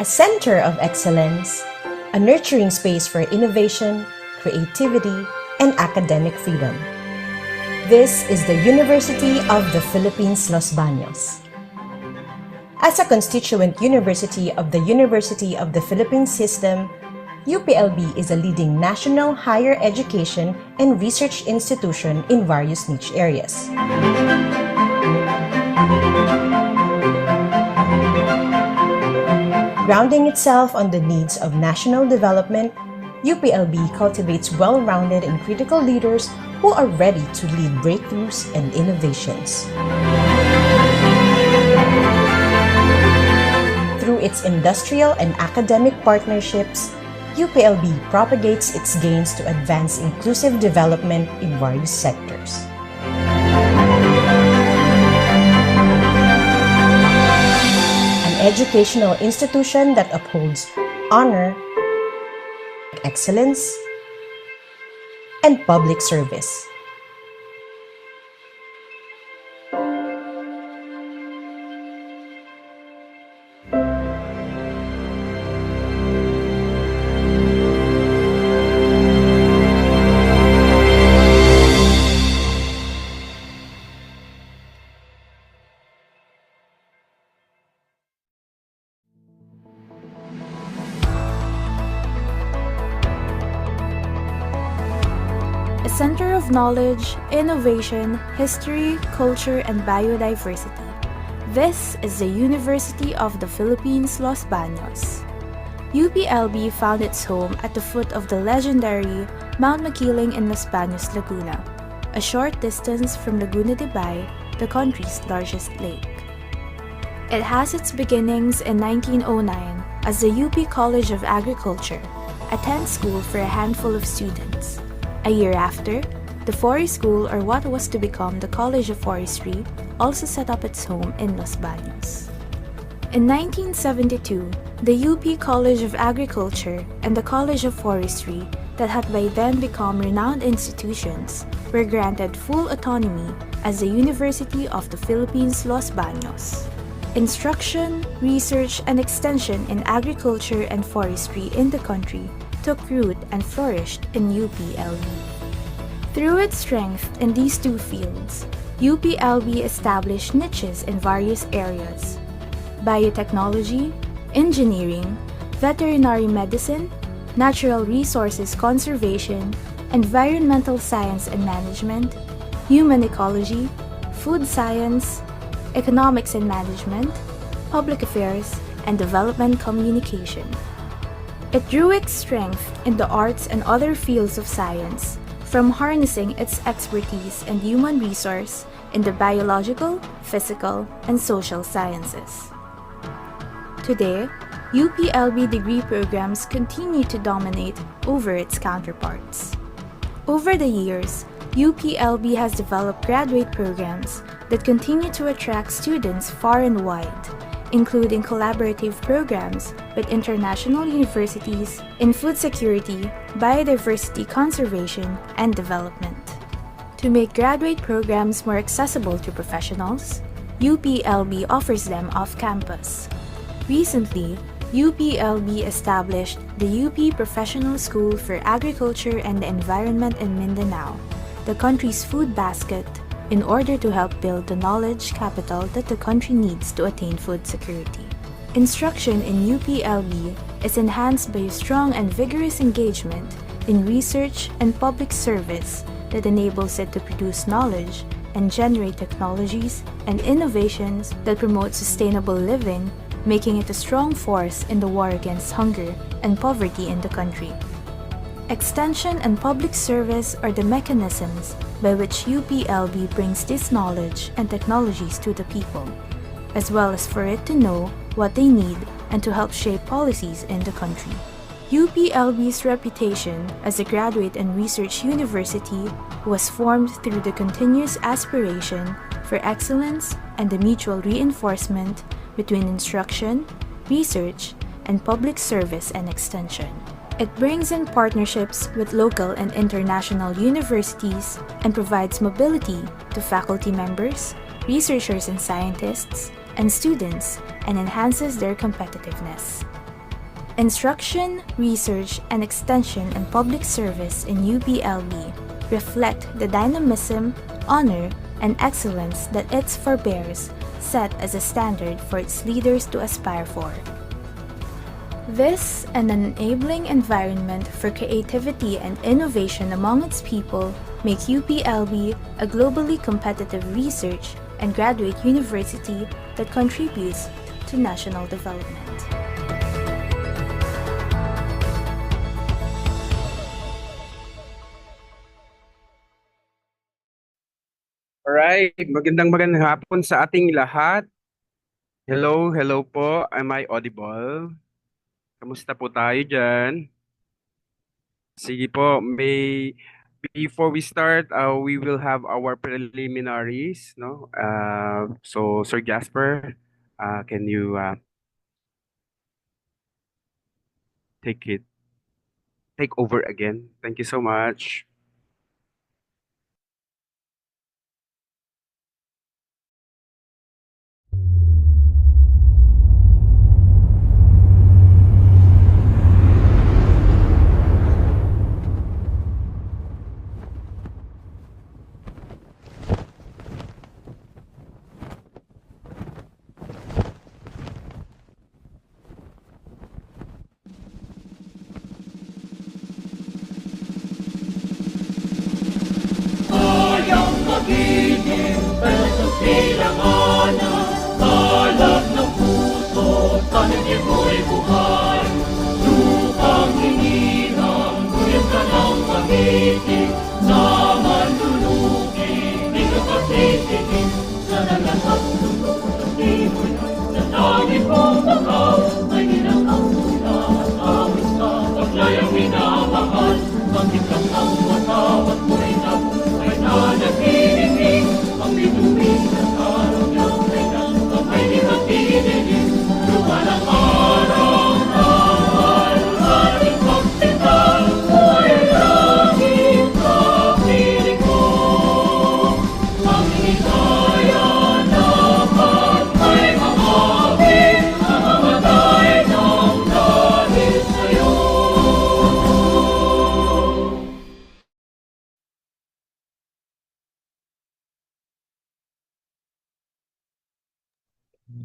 a center of excellence, a nurturing space for innovation, creativity, and academic freedom. This is the University of the Philippines, Los Baños. As a constituent university of the University of the Philippines system, UPLB is a leading national higher education and research institution in various niche areas. Grounding itself on the needs of national development, UPLB cultivates well-rounded and critical leaders who are ready to lead breakthroughs and innovations. Through its industrial and academic partnerships, UPLB propagates its gains to advance inclusive development in various sectors. An educational institution that upholds honor, excellence, and public service. A center of knowledge, innovation, history, culture, and biodiversity. This is the University of the Philippines, Los Baños. UPLB found its home at the foot of the legendary Mount Makiling in Los Baños, Laguna, a short distance from Laguna de Bay, the country's largest lake. It has its beginnings in 1909 as the UP College of Agriculture, a tent school for a handful of students. A year after, the Forest School, or what was to become the College of Forestry, also set up its home in Los Baños. In 1972, the UP College of Agriculture and the College of Forestry, that had by then become renowned institutions, were granted full autonomy as the University of the Philippines, Los Baños. Instruction, research, and extension in agriculture and forestry in the country took root and flourished in UPLB. Through its strength in these two fields, UPLB established niches in various areas: biotechnology, engineering, veterinary medicine, natural resources conservation, environmental science and management, human ecology, food science, economics and management, public affairs, and development communication. It drew its strength in the arts and other fields of science, from harnessing its expertise and human resource in the biological, physical, and social sciences. Today, UPLB degree programs continue to dominate over its counterparts. Over the years, UPLB has developed graduate programs that continue to attract students far and wide, including collaborative programs with international universities in food security, biodiversity conservation, and development. To make graduate programs more accessible to professionals, UPLB offers them off-campus. Recently, UPLB established the UP Professional School for Agriculture and the Environment in Mindanao, the country's food basket, in order to help build the knowledge capital that the country needs to attain food security. Instruction in UPLB is enhanced by a strong and vigorous engagement in research and public service that enables it to produce knowledge and generate technologies and innovations that promote sustainable living, making it a strong force in the war against hunger and poverty in the country. Extension and public service are the mechanisms by which UPLB brings this knowledge and technologies to the people, as well as for it to know what they need and to help shape policies in the country. UPLB's reputation as a graduate and research university was formed through the continuous aspiration for excellence and the mutual reinforcement between instruction, research, and public service and extension. It brings in partnerships with local and international universities and provides mobility to faculty members, researchers and scientists, and students, and enhances their competitiveness. Instruction, research, and extension and public service in UPLB reflect the dynamism, honor, and excellence that its forebears set as a standard for its leaders to aspire for. This and an enabling environment for creativity and innovation among its people make UPLB a globally competitive research and graduate university that contributes to national development. Alright, magandang hapon sa ating lahat. Hello, hello po. Am I audible? Kamusta po tayo dyan? Sige po, before we start, we will have our preliminaries, no? So Sir Jasper, can you take over again? Thank you so much.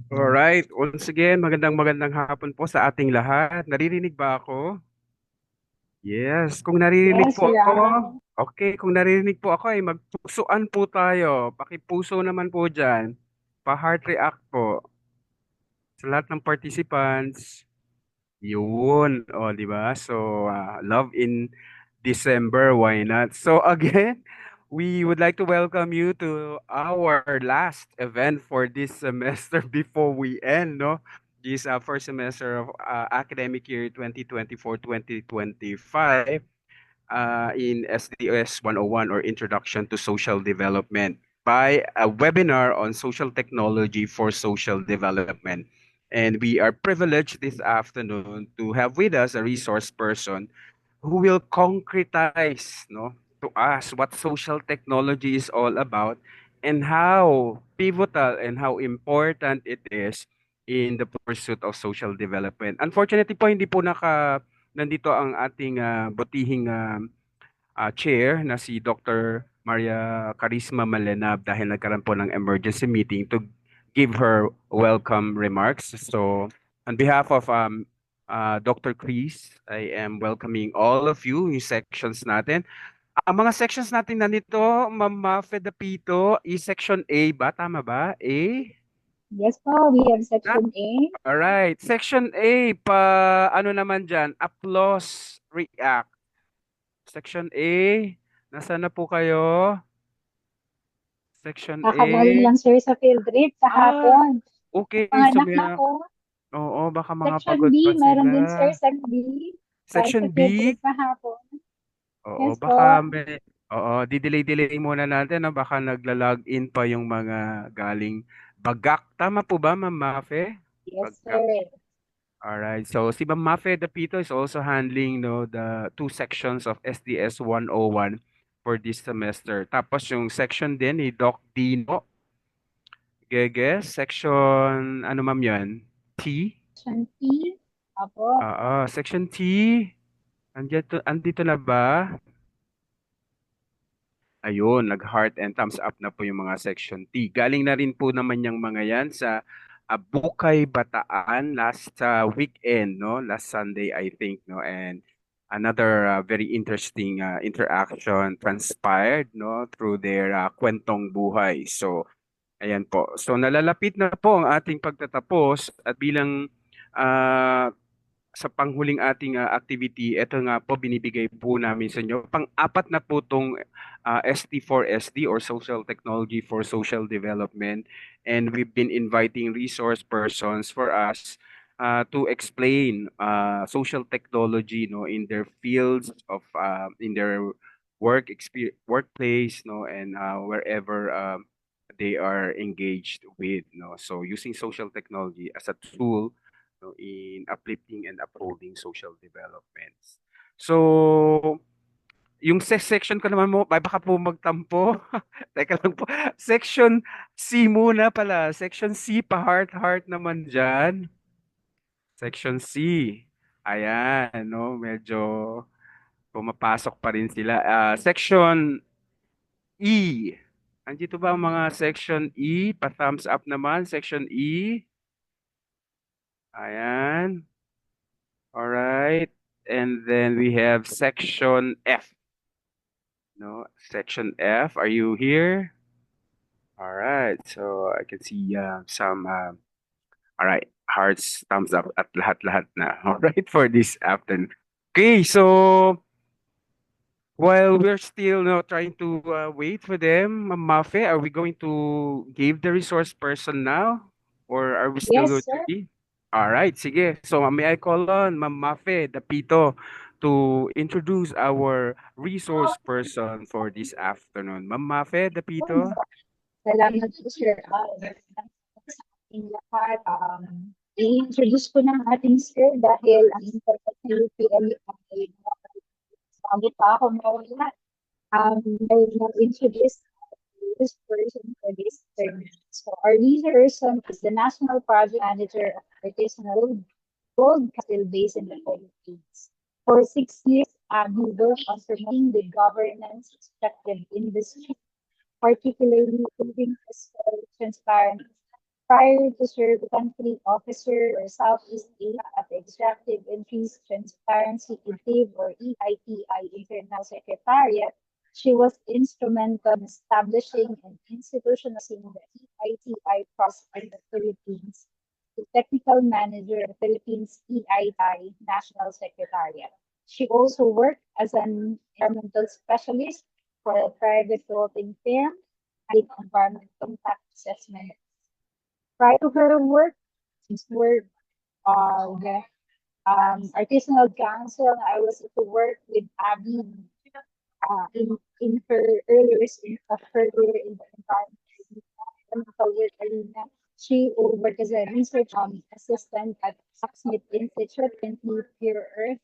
Alright, once again, magandang hapon po sa ating lahat. Naririnig ba ako? Yes, kung naririnig Yes, po Sir ako, Ram. okay, kung naririnig po ako ay magpusuan po tayo. Pakipuso naman po dyan. Pa-heart react po sa lahat ng participants. Yun, o, di ba? So, love in December, why not? So, again, we would like to welcome you to our last event for this semester before we end, no? This first semester of academic year 2024-2025 in SDS 101 or Introduction to Social Development by a webinar on social technology for social development. And we are privileged this afternoon to have with us a resource person who will concretize, no, to us what social technology is all about and how pivotal and how important it is in the pursuit of social development. Unfortunately po, hindi po nandito ang ating butihing chair na si Dr. Maria Carisma Malenab dahil nagkaroon po ng emergency meeting to give her welcome remarks. So, on behalf of Dr. Chris, I am welcoming all of you yung sections natin. Ang mga sections natin nandito, Ma'am Fedapito, is section A ba? Tama ba? A? Yes po, we have section A. Alright. Section A, ano naman dyan? Applause, react. Section A, nasaan na po kayo? Section A. Kakagaling lang sir sa field trip sa hapon. Okay. Mga So anak na ako. oo, baka mga Section pagod B, pa meron sila. din sir sa B. Section Sa field B? trip sa hapon. Oo, Yes baka po. di-delay muna natin, no? Baka nagla-log in pa yung mga galing Bagak. Tama po ba, Ma'am Mafe? Yes Bagak. sir. Alright. So si Ma'am Mafe Dapito is also handling, no, the two sections of SDS 101 for this semester. Tapos yung section din ni Doc Dino Geges, section ano ma'am yan? T? Section T. Apo. Section T, andito na ba? Ayun, nag-heart and thumbs up na po yung mga section T. Galing na rin po naman yung mga yan sa Bukay, Bataan last weekend, no? Last Sunday, I think, no? And another very interesting interaction transpired, no? Through their kwentong buhay. So, ayan po. So, nalalapit na po ang ating pagtatapos at bilang ah, sa panghuling ating activity, ito nga po binibigay po namin sa inyo. Pang-apat na po itong ST4SD or Social Technology for Social Development. And we've been inviting resource persons for us to explain social technology, no, in their fields of in their workplace, no, and wherever they are engaged with, no. So using social technology as a tool, no, in uplifting and upholding social developments. So, yung section ko naman mo, ay baka po magtampo. Teka lang po. Section C muna pala. Section C, pa-heart-heart naman dyan. Section C. Ayan, no? Medyo pumapasok pa rin sila. Section E. Andito ba ang mga section E? Pa-thumbs up naman. Section E. Ayan. All right. And then we have section F. No, section F. Are you here? All right. So I can see some. All right. Hearts, thumbs up at lahat-lahat na. All right for this afternoon. Okay. So while we're still trying to wait for them, Ma'am Mafe, are we going to give the resource person now, or are we still Yes, going to sir. be? All right, sige. So may I call on Ma'am Mafe Dapito to introduce our resource person for this afternoon. Ma'am Mafe Dapito. Salamat po, sir. Sa ating lahat, i-introduce ko ng ating sir dahil ang internet ng UPL ay bago pa ako mawala. I will introduce this person for this term. So our research person is the National Project Manager of Artisanal Gold Castle based in the Philippines. For 6 years, he worked on promoting the governance extractive industry, particularly improving fiscal transparency. Prior to serve the country officer or Southeast Asia at the Extractive Increased Transparency Initiative or EITI Internal Secretariat, she was instrumental in establishing and institutionalizing the EITI process in the Philippines, the technical manager of the Philippines EITI National Secretariat. She also worked as an environmental specialist for a private consulting firm and environmental impact assessment. Prior to her work, she's worked the artisanal council. I was to work with Abby in her earlier of her career in the environmental work arena. She worked as a research assistant at Saxmith Institute and Pure Earth.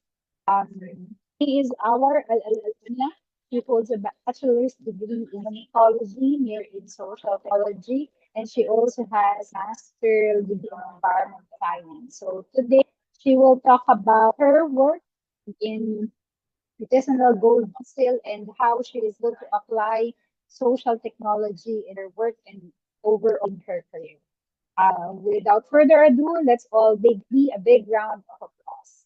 He is our alumna. She holds a bachelor's degree in ecology, near in social ecology, and she also has master's degree in environmental science. So today she will talk about her work in artisanal gold seal and how she is going to apply social technology in her work and overall in her career. Without further ado, let's all be a big round of applause.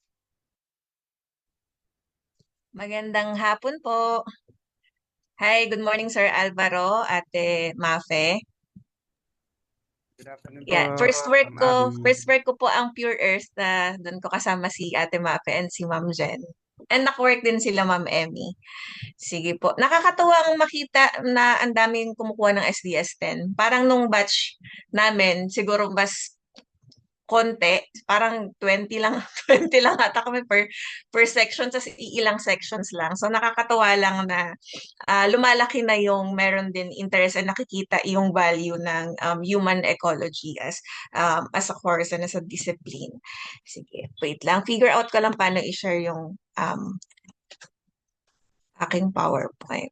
Magandang hapon po. Hi, good morning Sir Alvaro, Ate Mafe. Good afternoon Yeah, po, Ma'am Abby. first work ko po ang Pure Earth na doon ko kasama si Ate Mafe and si Ma'am Jen. And naka-work din sila Ma'am Emmy. Sige po. Nakakatuwa ang makita na ang daming kumukuha ng SDS-10. Parang nung batch namin, siguro mas konti, parang 20 lang, 20 lang ata kami per section, sa ilang sections lang. So nakakatuwa lang na lumalaki na yung meron din interest and nakikita yung value ng human ecology as a course and as a discipline. Sige, wait lang. Figure out ko lang paano i-share yung aking PowerPoint.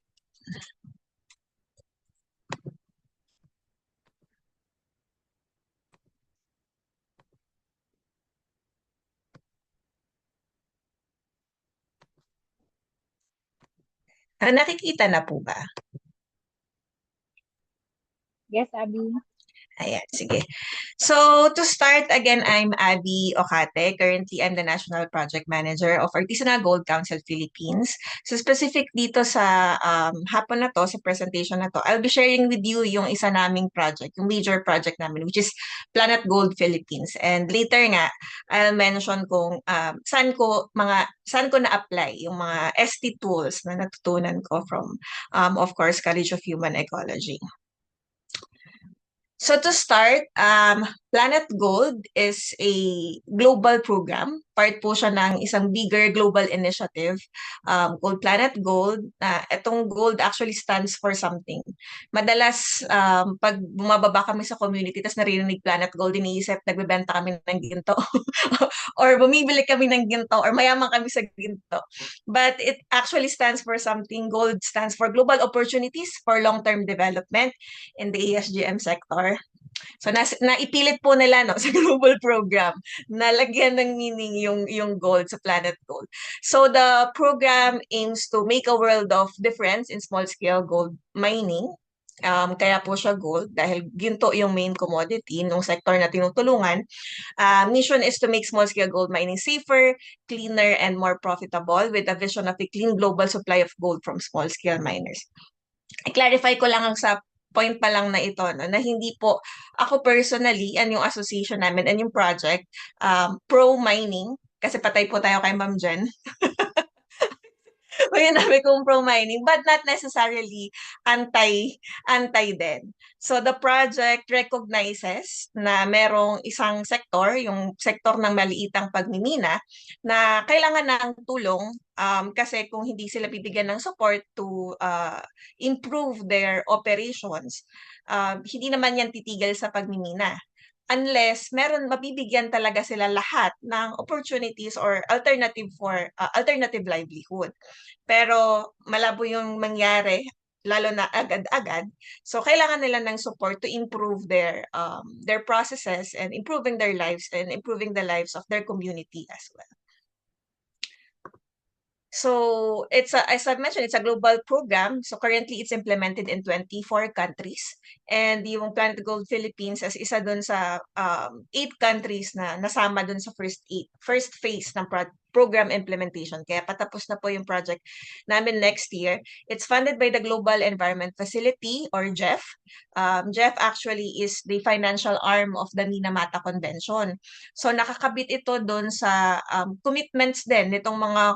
Nakikita na po ba? Yes, Abby. Ayan, sige. So, to start, again, I'm Abby Ocate. Currently, I'm the National Project Manager of Artisanal Gold Council Philippines. So, specific dito sa hapon na to, sa presentation na to, I'll be sharing with you yung isa naming project, yung major project namin, which is Planet Gold Philippines. And later nga, I'll mention kung saan ko na-apply yung mga ST tools na natutunan ko from, of course, College of Human Ecology. So to start, Planet Gold is a global program. Part po siya ng isang bigger global initiative called Planet Gold. Itong gold actually stands for something. Madalas, pag bumababa kami sa community, tapos naririnig Planet Gold, iniisip, nagbebenta kami ng ginto. Or bumibili kami ng ginto, or mayaman kami sa ginto. But it actually stands for something. Gold stands for Global Opportunities for Long-Term Development in the ASGM sector. So naipilit po nila no sa global program na lagyan ng meaning yung gold sa Planet Gold. So the program aims to make a world of difference in small scale gold mining. Kaya po siya gold dahil ginto yung main commodity nung sector na tinutulungan. Mission is to make small scale gold mining safer, cleaner, and more profitable with a vision of a clean global supply of gold from small scale miners. I-clarify ko lang ang sa point pa lang na ito, no, na hindi po ako personally, and yung association namin, and yung project, pro-mining, kasi patay po tayo kay Ma'am Jen. Kaya namin kung pro-mining, but not necessarily anti din. So the project recognizes na merong isang sektor, yung sektor ng maliitang pagmimina, na kailangan ng tulong kasi kung hindi sila bibigyan ng support to improve their operations, hindi naman yan titigil sa pagmimina unless mabibigyan talaga sila lahat ng opportunities or alternative livelihood. Pero malabo yung mangyari lalo na agad-agad. So kailangan nila ng support to improve their processes and improving their lives and improving the lives of their community as well. So as I've mentioned, it's a global program. So currently it's implemented in 24 countries. And yung Planet Gold Philippines as isa dun sa 8 countries na nasama dun sa first phase ng program implementation. Kaya patapos na po yung project namin next year. It's funded by the Global Environment Facility or GEF. GEF actually is the financial arm of the Minamata Convention. So nakakabit ito dun sa commitments din nitong mga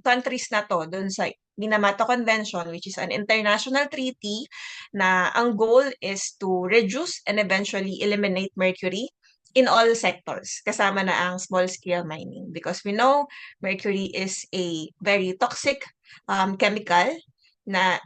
countries na to dun sa Minamata Convention, which is an international treaty na ang goal is to reduce and eventually eliminate mercury in all sectors, kasama na ang small-scale mining. Because we know mercury is a very toxic chemical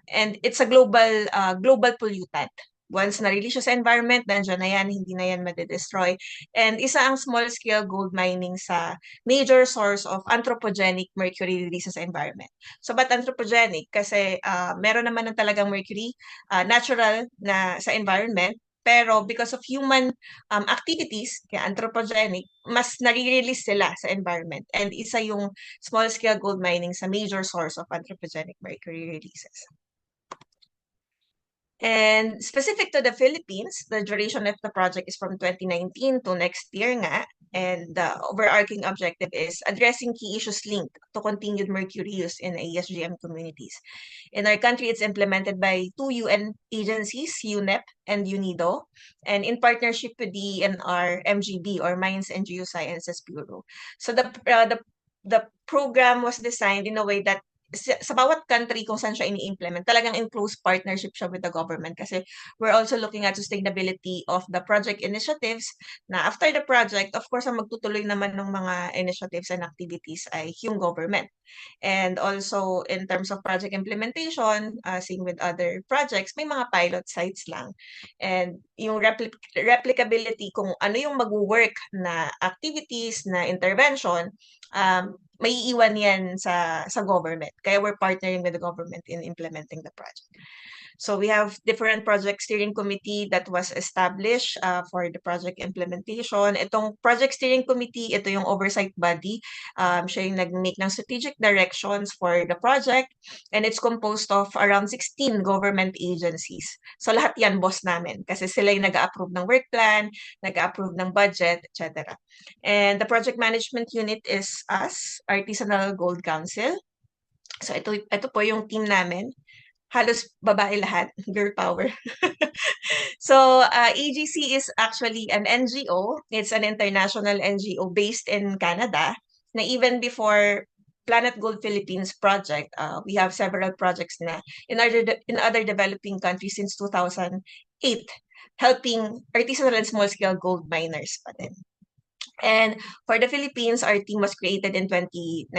and it's a global pollutant. Once na-release siya sa environment, nandiyan na yan, hindi na yan madedestroy. And isa ang small-scale gold mining sa major source of anthropogenic mercury releases sa environment. So, ba't anthropogenic? Kasi meron naman ng talagang mercury, natural na sa environment, pero because of human activities, kaya anthropogenic, mas nare-release sila sa environment. And isa yung small-scale gold mining sa major source of anthropogenic mercury releases. And specific to the Philippines, the duration of the project is from 2019 to next year nga. And the overarching objective is addressing key issues linked to continued mercury use in ASGM communities. In our country, it's implemented by 2 UN agencies, UNEP and UNIDO, and in partnership with the DENR MGB or Mines and Geosciences Bureau. So the program was designed in a way that sa bawat country kung saan siya ini-implement, talagang in close partnership siya with the government kasi we're also looking at sustainability of the project initiatives na after the project, of course, ang magtutuloy naman ng mga initiatives and activities ay yung government. And also, in terms of project implementation, same with other projects, may mga pilot sites lang. And yung replicability kung ano yung mag-work na activities, na intervention, may iiwan yan sa government. Kaya we're partnering with the government in implementing the project. So we have different project steering committee that was established for the project implementation. Itong project steering committee, ito yung oversight body. Siya yung nag-make ng strategic directions for the project, and it's composed of around 16 government agencies. So lahat yan boss namin kasi sila yung nag-approve ng work plan, nag-approve ng budget, etc. And the project management unit is us, Artisanal Gold Council. So ito po yung team namin. Halos babae lahat, girl power. So AGC is actually an NGO. It's an international NGO based in Canada. Na even before Planet Gold Philippines project, we have several projects na in other developing countries since 2008, helping artisanal and small-scale gold miners pa din. And for the Philippines, our team was created in 2019.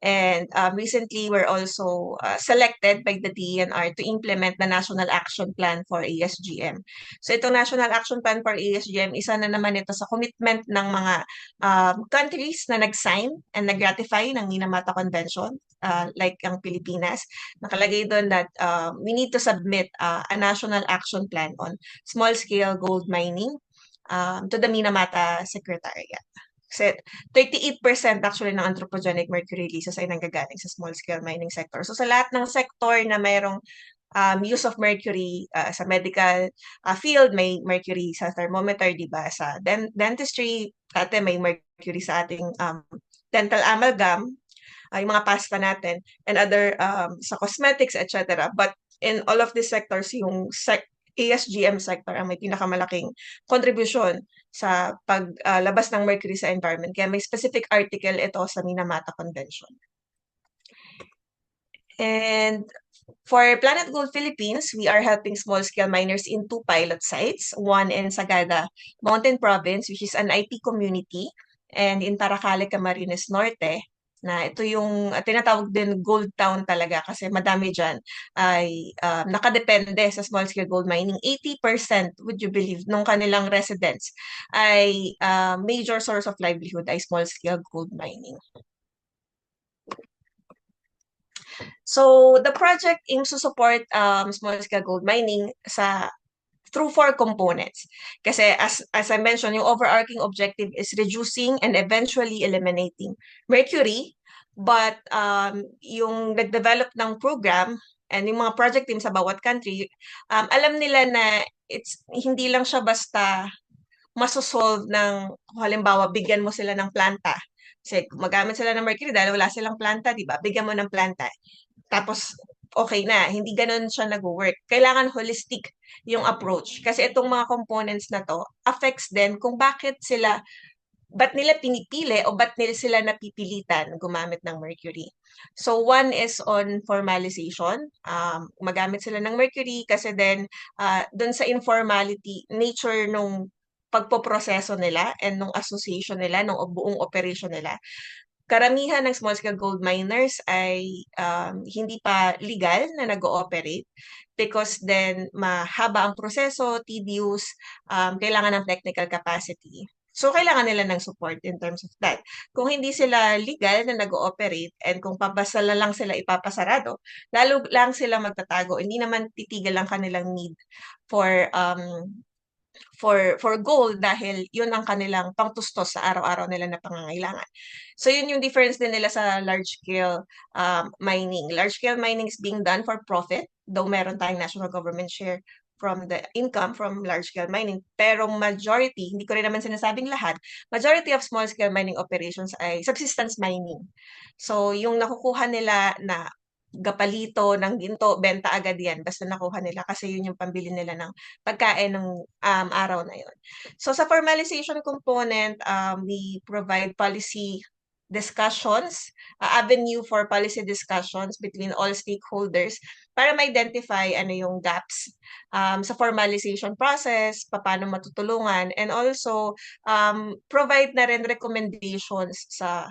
And recently, we're also selected by the DENR to implement the National Action Plan for ASGM. So itong National Action Plan for ASGM, isa na naman ito sa commitment ng mga countries na nag-sign and nag-ratify ng Minamata Convention, like ang Pilipinas. Nakalagay doon that we need to submit a National Action Plan on small-scale gold mining to the Minamata Secretariat. Kasi 38% actually ng anthropogenic mercury releases ay nanggagaling sa small-scale mining sector. So sa lahat ng sector na mayroong use of mercury sa medical field, may mercury sa thermometer, di ba? Sa dentistry, may mercury sa ating dental amalgam, yung mga pasta natin, and other sa cosmetics, etc. But in all of these sectors, yung ASGM sector ang may pinakamalaking contribution sa paglabas ng mercury sa environment. Kaya may specific article ito sa Minamata Convention. And for Planet Gold Philippines, we are helping small-scale miners in 2 pilot sites, one in Sagada Mountain Province, which is an IT community, and in Taracale, Camarines Norte, na ito yung tinatawag din gold town talaga kasi madami dyan ay nakadepende sa small-scale gold mining. 80%, would you believe, nung kanilang residents ay major source of livelihood ay small-scale gold mining. So the project aims to support small-scale gold mining through 4 components. Kasi as I mentioned, yung overarching objective is reducing and eventually eliminating mercury. But yung nag-develop ng program and yung mga project team sa bawat country, alam nila na hindi lang siya basta masosolve ng, halimbawa, bigyan mo sila ng planta. Kasi magamit sila ng mercury dahil wala silang planta, di ba? Bigyan mo ng planta. Tapos, okay na. Hindi ganun siya nag-work. Kailangan holistic yung approach. Kasi itong mga components na to affects din kung ba't nila pinipili o ba't nila sila napipilitan gumamit ng mercury. So one is on formalization. Magamit sila ng mercury kasi then dun sa informality, nature nung pagpoproseso nila and nung association nila, nung buong operation nila. Karamihan ng small-scale gold miners ay hindi pa legal na nag-ooperate because then mahaba ang proseso, tedious, kailangan ng technical capacity. So, kailangan nila ng support in terms of that. Kung hindi sila legal na nag-ooperate and kung papasala lang sila ipapasarado, lalo lang sila magtatago. Hindi naman titigil ang kanilang need for gold dahil yun ang kanilang pangtustos sa araw-araw nila na pangangailangan. So yun yung difference din nila sa large-scale mining. Large-scale mining is being done for profit, though meron tayong national government share from the income from large-scale mining. Pero majority, hindi ko rin naman sinasabing lahat, majority of small-scale mining operations ay subsistence mining. So yung nakukuha nila na gapalito ng ginto, benta agad yan. Basta nakuha nila kasi yun yung pambili nila ng pagkain ng araw na yun. So sa formalization component, we provide policy discussions, avenue for policy discussions between all stakeholders para ma-identify ano yung gaps sa formalization process, paano matutulungan, and also provide na rin recommendations sa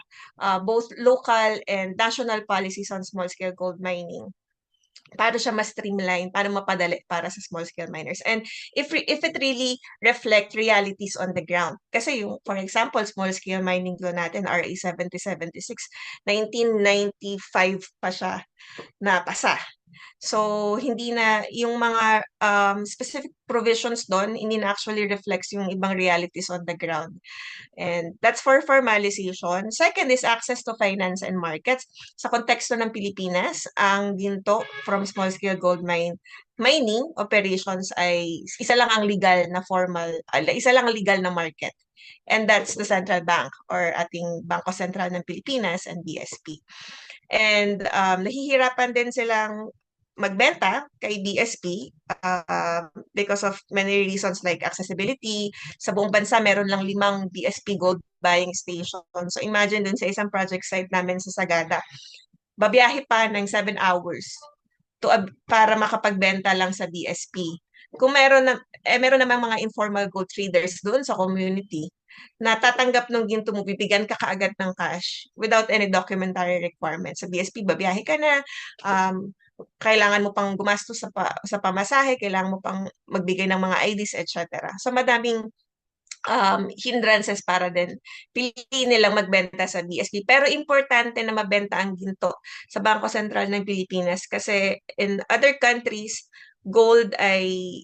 both local and national policies on small-scale gold mining. Paano siya mas streamline, paano mapadali para sa small-scale miners. And if it really reflect realities on the ground. Kasi yung, for example, small-scale mining law natin, RA 7076, 1995 pa siya napasa. So, hindi na yung mga specific provisions doon, hindi na actually reflects yung ibang realities on the ground. And that's for formalization. Second is access to finance and markets. Sa konteksto ng Pilipinas, ang ginto from small-scale mining operations ay isa lang ang legal na isa lang ang legal na market. And that's the central bank or ating Bangko Sentral ng Pilipinas and BSP. And nahihirapan din silang magbenta kay BSP because of many reasons like accessibility. Sa buong bansa, meron lang 5 BSP gold buying station. So imagine dun sa isang project site namin sa Sagada, babiyahe pa ng 7 hours para makapagbenta lang sa BSP. Kung meron namang mga informal gold traders doon sa community na tatanggap ng ginto mo, bibigyan ka kaagad ng cash without any documentary requirements. Sa BSP, babiyahe ka na, kailangan mo pang gumastos sa pamasahe, kailangan mo pang magbigay ng mga IDs, etc. So madaming hindrances para din pili nilang magbenta sa BSP. Pero importante na mabenta ang ginto sa Bangko Sentral ng Pilipinas kasi in other countries, gold ay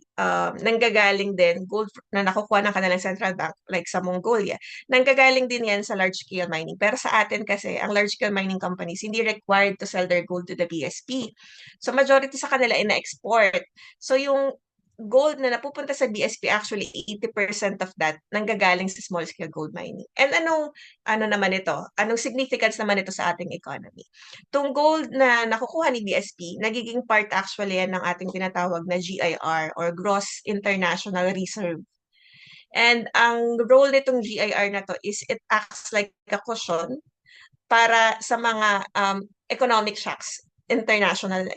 nanggagaling din, gold na nakukuha ng kanilang central bank, like sa Mongolia, nanggagaling din yan sa large-scale mining. Pero sa atin kasi, ang large-scale mining companies, hindi required to sell their gold to the BSP. So majority sa kanila ina-export. So yung gold na napupunta sa BSP, actually 80% of that nanggagaling sa small scale gold mining. And ano naman ito? Anong significance naman ito sa ating economy? Tung gold na nakukuha ni BSP, nagiging part actually yan ng ating tinatawag na GIR or Gross International Reserve. And ang role nitong GIR na to is it acts like a cushion para sa mga economic shocks, international,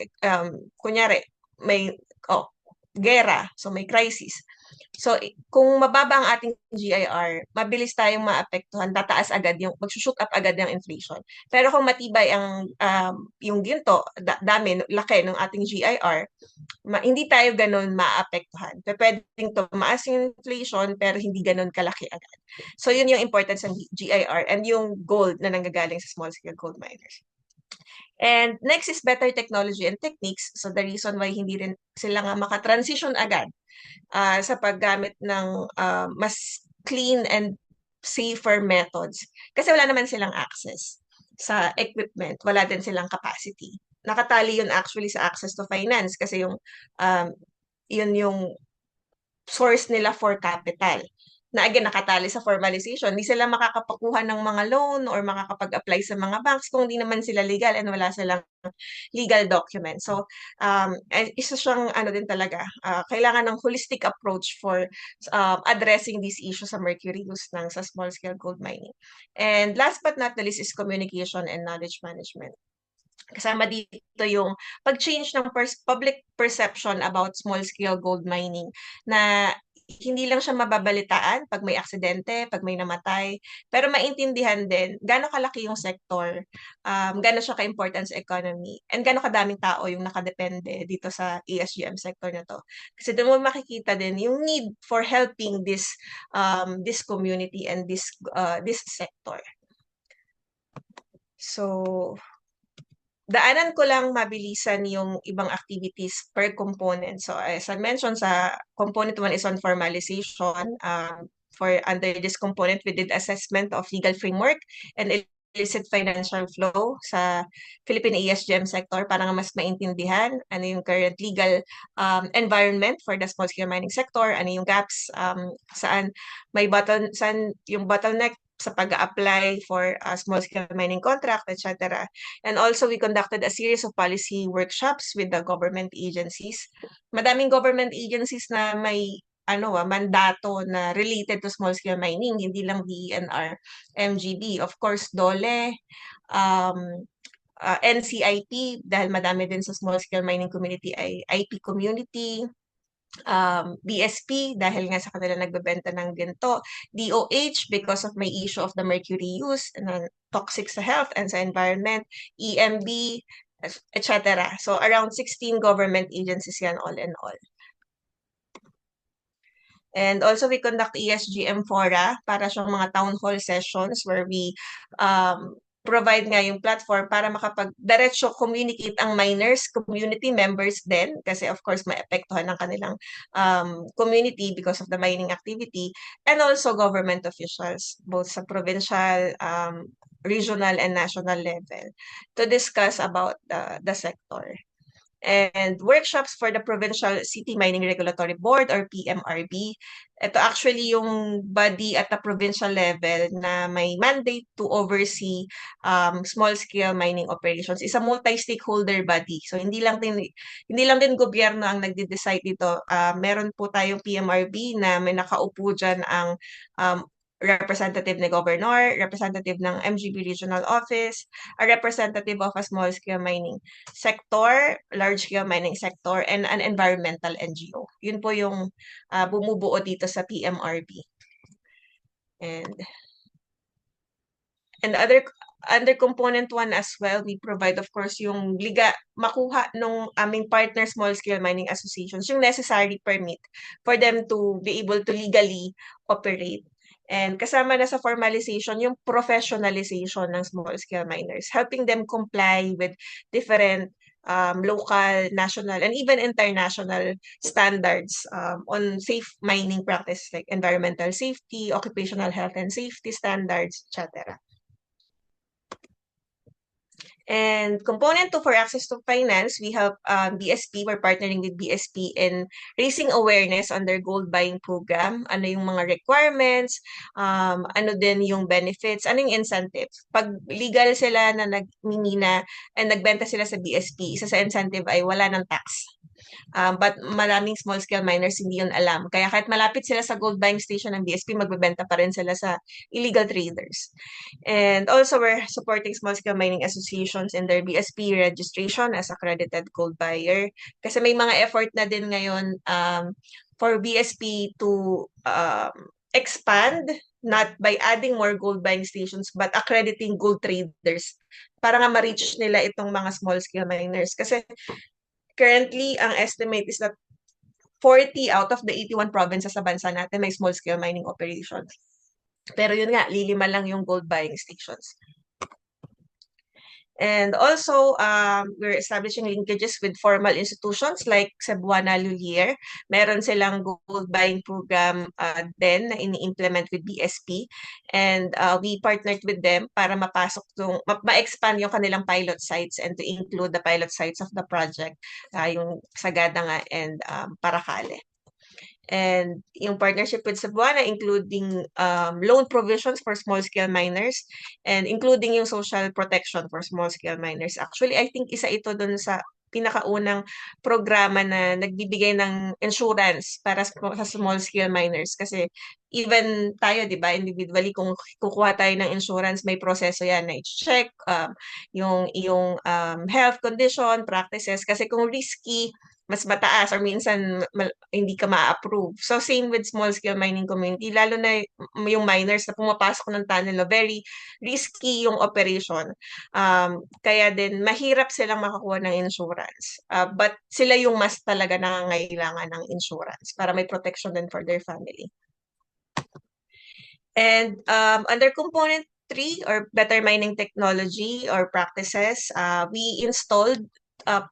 kunyari, may gera, so may crisis. So, kung mababa ang ating GIR, mabilis tayong maapektuhan, tataas agad mag-shoot up agad yung inflation. Pero kung matibay yung ginto, laki ng ating GIR, hindi tayo ganun maapektuhan. Pwedeng tumaas yung inflation, pero hindi ganun kalaki agad. So, yun yung importance ng GIR and yung gold na nanggagaling sa small-scale gold miners. And next is better technology and techniques. So the reason why hindi rin sila nga makatransition agad sa paggamit ng mas clean and safer methods. Kasi wala naman silang access sa equipment. Wala din silang capacity. Nakatali yun actually sa access to finance kasi yun yung source nila for capital na again nakatali sa formalization. Hindi sila makakapakuha ng mga loan or makakapag-apply sa mga banks kung hindi naman sila legal and wala silang legal document. So, isa siyang ano din talaga, kailangan ng holistic approach for addressing these issues sa mercury use sa small-scale gold mining. And last but not the least is communication and knowledge management. Kasama dito yung pag-change ng public perception about small-scale gold mining na hindi lang siya mababalitaan pag may aksidente, pag may namatay, pero maintindihan din gaano kalaki yung sector, gaano siya ka-important sa economy, and gaano kadaming tao yung nakadepende dito sa ESGM sector na to. Kasi doon mo makikita din yung need for helping this community and this sector. So, daanan ko lang mabilisan yung ibang activities per component. So as I mentioned, sa component 1 is on formalization. For under this component, we did assessment of legal framework and illicit financial flow sa Philippine ESGM sector para nga mas maintindihan ano yung current legal environment for the small-scale mining sector, ano yung gaps, saan yung bottleneck sa pag-apply for a small-scale mining contract, etc. And also, we conducted a series of policy workshops with the government agencies. Madaming government agencies na may mandato na related to small-scale mining, hindi lang DENR, MGB. Of course, DOLE, NCIP, dahil madami din sa small-scale mining community ay IP community, BSP dahil nga sa kanila nagbebenta ng ginto, DOH because of may issue of the mercury use and toxic sa health and sa environment, EMB, etc. So around 16 government agencies yan all in all. And also we conduct ESGM fora para siyang mga town hall sessions where we provide nga yung platform para makapag-diretso communicate ang miners, community members din, kasi of course maapektuhan ng kanilang community because of the mining activity, and also government officials, both sa provincial, regional, and national level, to discuss about the sector. And workshops for the Provincial City Mining Regulatory Board or PMRB. Ito actually yung body at the provincial level na may mandate to oversee small-scale mining operations. Isa multi-stakeholder body. So hindi lang din gobyerno ang nagde-decide dito. Meron po tayong PMRB na may nakaupo dyan ang representative ni Governor, representative ng MGB Regional Office, a representative of a small-scale mining sector, large-scale mining sector, and an environmental NGO. Yun po yung bumubuo dito sa PMRB. And under component 1 as well, we provide of course yung makuha nung aming partner small scale mining associations yung necessary permit for them to be able to legally operate. And kasama na sa formalization yung professionalization ng small scale miners, helping them comply with different local, national, and even international standards on safe mining practices like environmental safety, occupational health and safety standards, etc. And component 2 for access to finance, we have BSP. We're partnering with BSP in raising awareness on their gold buying program. Ano yung mga requirements, ano din yung benefits, ano yung incentives. Pag legal sila na nagmimina and nagbenta sila sa BSP, isa sa incentive ay wala ng tax. But maraming small-scale miners hindi yun alam. Kaya kahit malapit sila sa gold buying station ng BSP, magbebenta pa rin sila sa illegal traders. And also, we're supporting small-scale mining associations in their BSP registration as accredited gold buyer. Kasi may mga effort na din ngayon for BSP to expand, not by adding more gold buying stations, but accrediting gold traders para nga ma-reach nila itong mga small-scale miners. Kasi currently, ang estimate is that 40 out of the 81 provinces sa bansa natin may small-scale mining operations. Pero yun nga, lilima lang yung gold buying stations. And also, we're establishing linkages with formal institutions like Cebuana Lulier. Meron silang gold buying program din na ini-implement with BSP. And we partnered with them para ma-expand yung kanilang pilot sites and to include the pilot sites of the project, yung Sagada nga and Paracale. And yung partnership with Cebuana, including loan provisions for small-scale miners and including yung social protection for small-scale miners. Actually, I think isa ito dun sa pinakaunang programa na nagbibigay ng insurance para sa small-scale miners. Kasi even tayo, di ba, individually, kung kukuha tayo ng insurance, may proseso yan na i-check yung health condition, practices. Kasi kung risky, mas mataas or minsan hindi ka ma-approve. So same with small-scale mining community, lalo na yung miners na pumapasok ng tunnel, no, very risky yung operation. Kaya din, mahirap silang makakuha ng insurance. But sila yung mas talaga nangangailangan ng insurance para may protection din for their family. And under component 3 or better mining technology or practices, we installed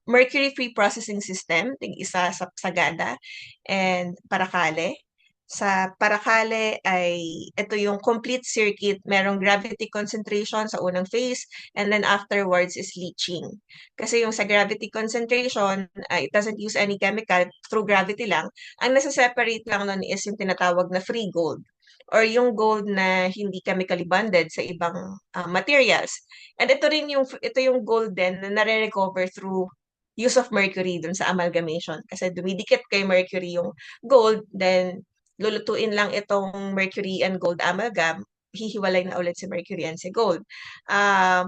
mercury-free processing system, isa sa Sagada and Paracale. Sa Paracale ay ito yung complete circuit, merong gravity concentration sa unang phase and then afterwards is leaching. Kasi yung sa gravity concentration, it doesn't use any chemical, through gravity lang. Ang nasa-separate lang nun is yung tinatawag na free gold or yung gold na hindi chemically bonded sa ibang materials. And ito yung gold din na nare-recover through use of mercury dun sa amalgamation. Kasi dumidikit kay mercury yung gold, then lulutuin lang itong mercury and gold amalgam, hihiwalay na ulit si mercury and si gold.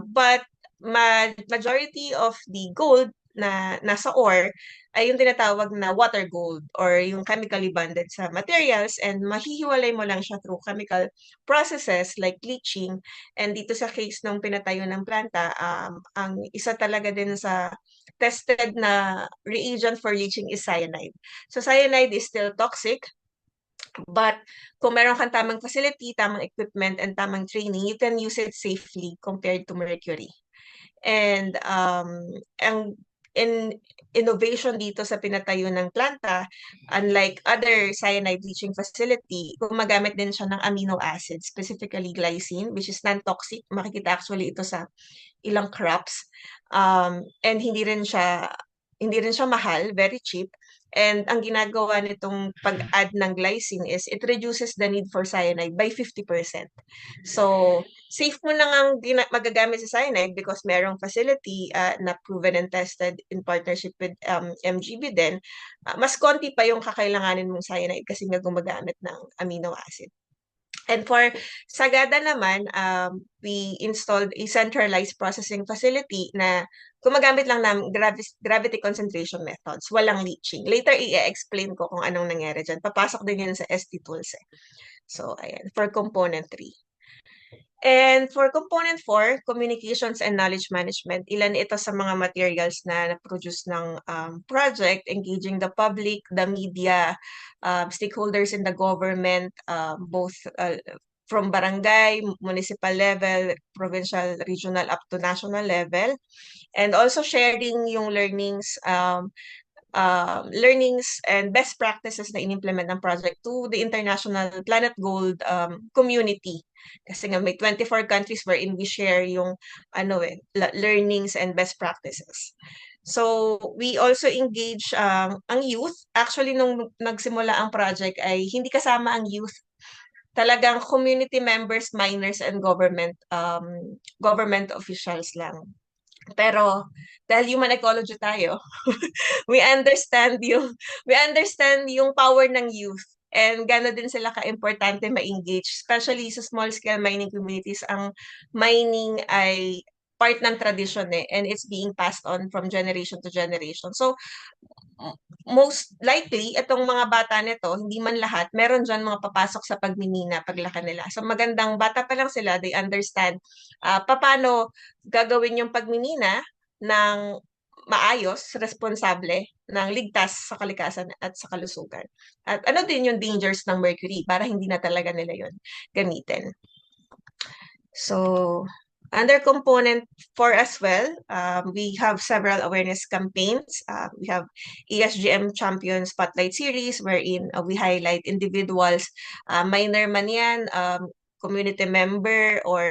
But majority of the gold na nasa ore ay yung tinatawag na water gold or yung chemically bonded sa materials, and mahihiwalay mo lang siya through chemical processes like leaching. And dito sa case ng pinatayo ng planta, ang isa talaga din sa tested na reagent for leaching is cyanide. So cyanide is still toxic But kung meron kang tamang facility, tamang equipment, and tamang training, you can use it safely compared to mercury. And ang in innovation dito sa pinatayo ng planta, unlike other cyanide leaching facility, gumagamit din siya ng amino acids, specifically glycine, which is non-toxic. Makikita actually ito sa ilang crops. And hindi rin siya mahal, very cheap. And ang ginagawa nitong pag-add ng glycine is it reduces the need for cyanide by 50%. So, safe mo na ngang magagamit sa cyanide because merong facility na proven and tested in partnership with MGB din. Mas konti pa yung kakailanganin mong cyanide kasi nga gumagamit ng amino acid. And for Sagada naman, we installed a centralized processing facility na gumagamit lang ng gravity concentration methods, walang leaching. Later, i-explain ko kung anong nangyari dyan. Papasok din yun sa ST tools eh. So, ayan, for component 3. And for component 4, communications and knowledge management, ilan ito sa mga materials na na-produce ng project, engaging the public, the media, stakeholders in the government, both from barangay, municipal level, provincial, regional, up to national level. And also sharing yung learnings and best practices na in-implement ng project to the international Planet Gold community. Kasi nga may 24 countries wherein we share yung learnings and best practices. So, we also engage ang youth. Actually, nung nagsimula ang project ay hindi kasama ang youth. Talagang community members, minors, and government officials lang. Pero dahil human ecology tayo, we understand yung power ng youth, and gano'n din sila ka-importante ma-engage, especially sa small scale mining communities. Ang mining ay part ng tradition and it's being passed on from generation to generation. So most likely itong mga bata nito, hindi man lahat, meron dyan mga papasok sa pagmimina paglaki nila. So magandang bata pa lang sila, they understand paano gagawin yung pagmimina ng maayos, responsable, ng ligtas sa kalikasan at sa kalusugan. At ano din yung dangers ng mercury para hindi na talaga nila yon gamitin. So, under component 4 as well, we have several awareness campaigns. We have ESGM Champion Spotlight Series wherein we highlight individuals, minor man yan, community member or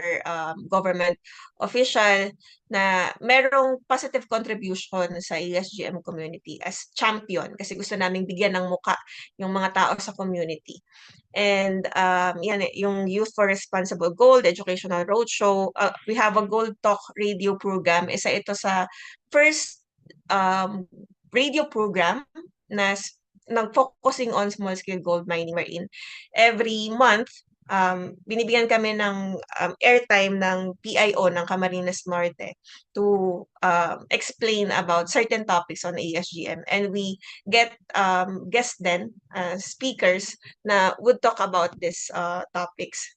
government official na merong positive contribution sa ESGM community as champion kasi gusto naming bigyan ng muka yung mga tao sa community. And yan, yung Youth for Responsible Gold Educational Roadshow, we have a Gold Talk radio program. Isa ito sa first radio program na nag-focusing on small-scale gold mining wherein every month, binibigyan kami ng airtime ng PIO ng Camarines Norte to explain about certain topics on ESGM. And we get guests then, speakers na would talk about these topics.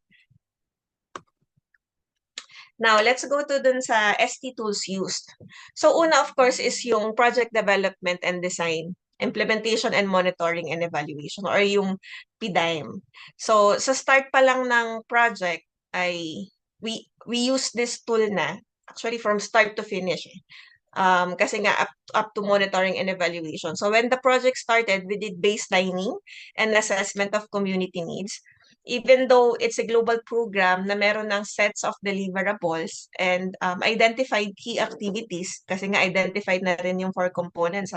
Now, let's go to dun sa ST tools used. So, una, of course, is yung project development and design, implementation and monitoring and evaluation, or yung PDIM. So, sa start pa lang ng project, ay we use this tool na, actually from start to finish. Kasi nga up to monitoring and evaluation. So, when the project started, we did baselining and assessment of community needs. Even though it's a global program na meron ng sets of deliverables and identified key activities, kasi nga identified na rin yung 4 components,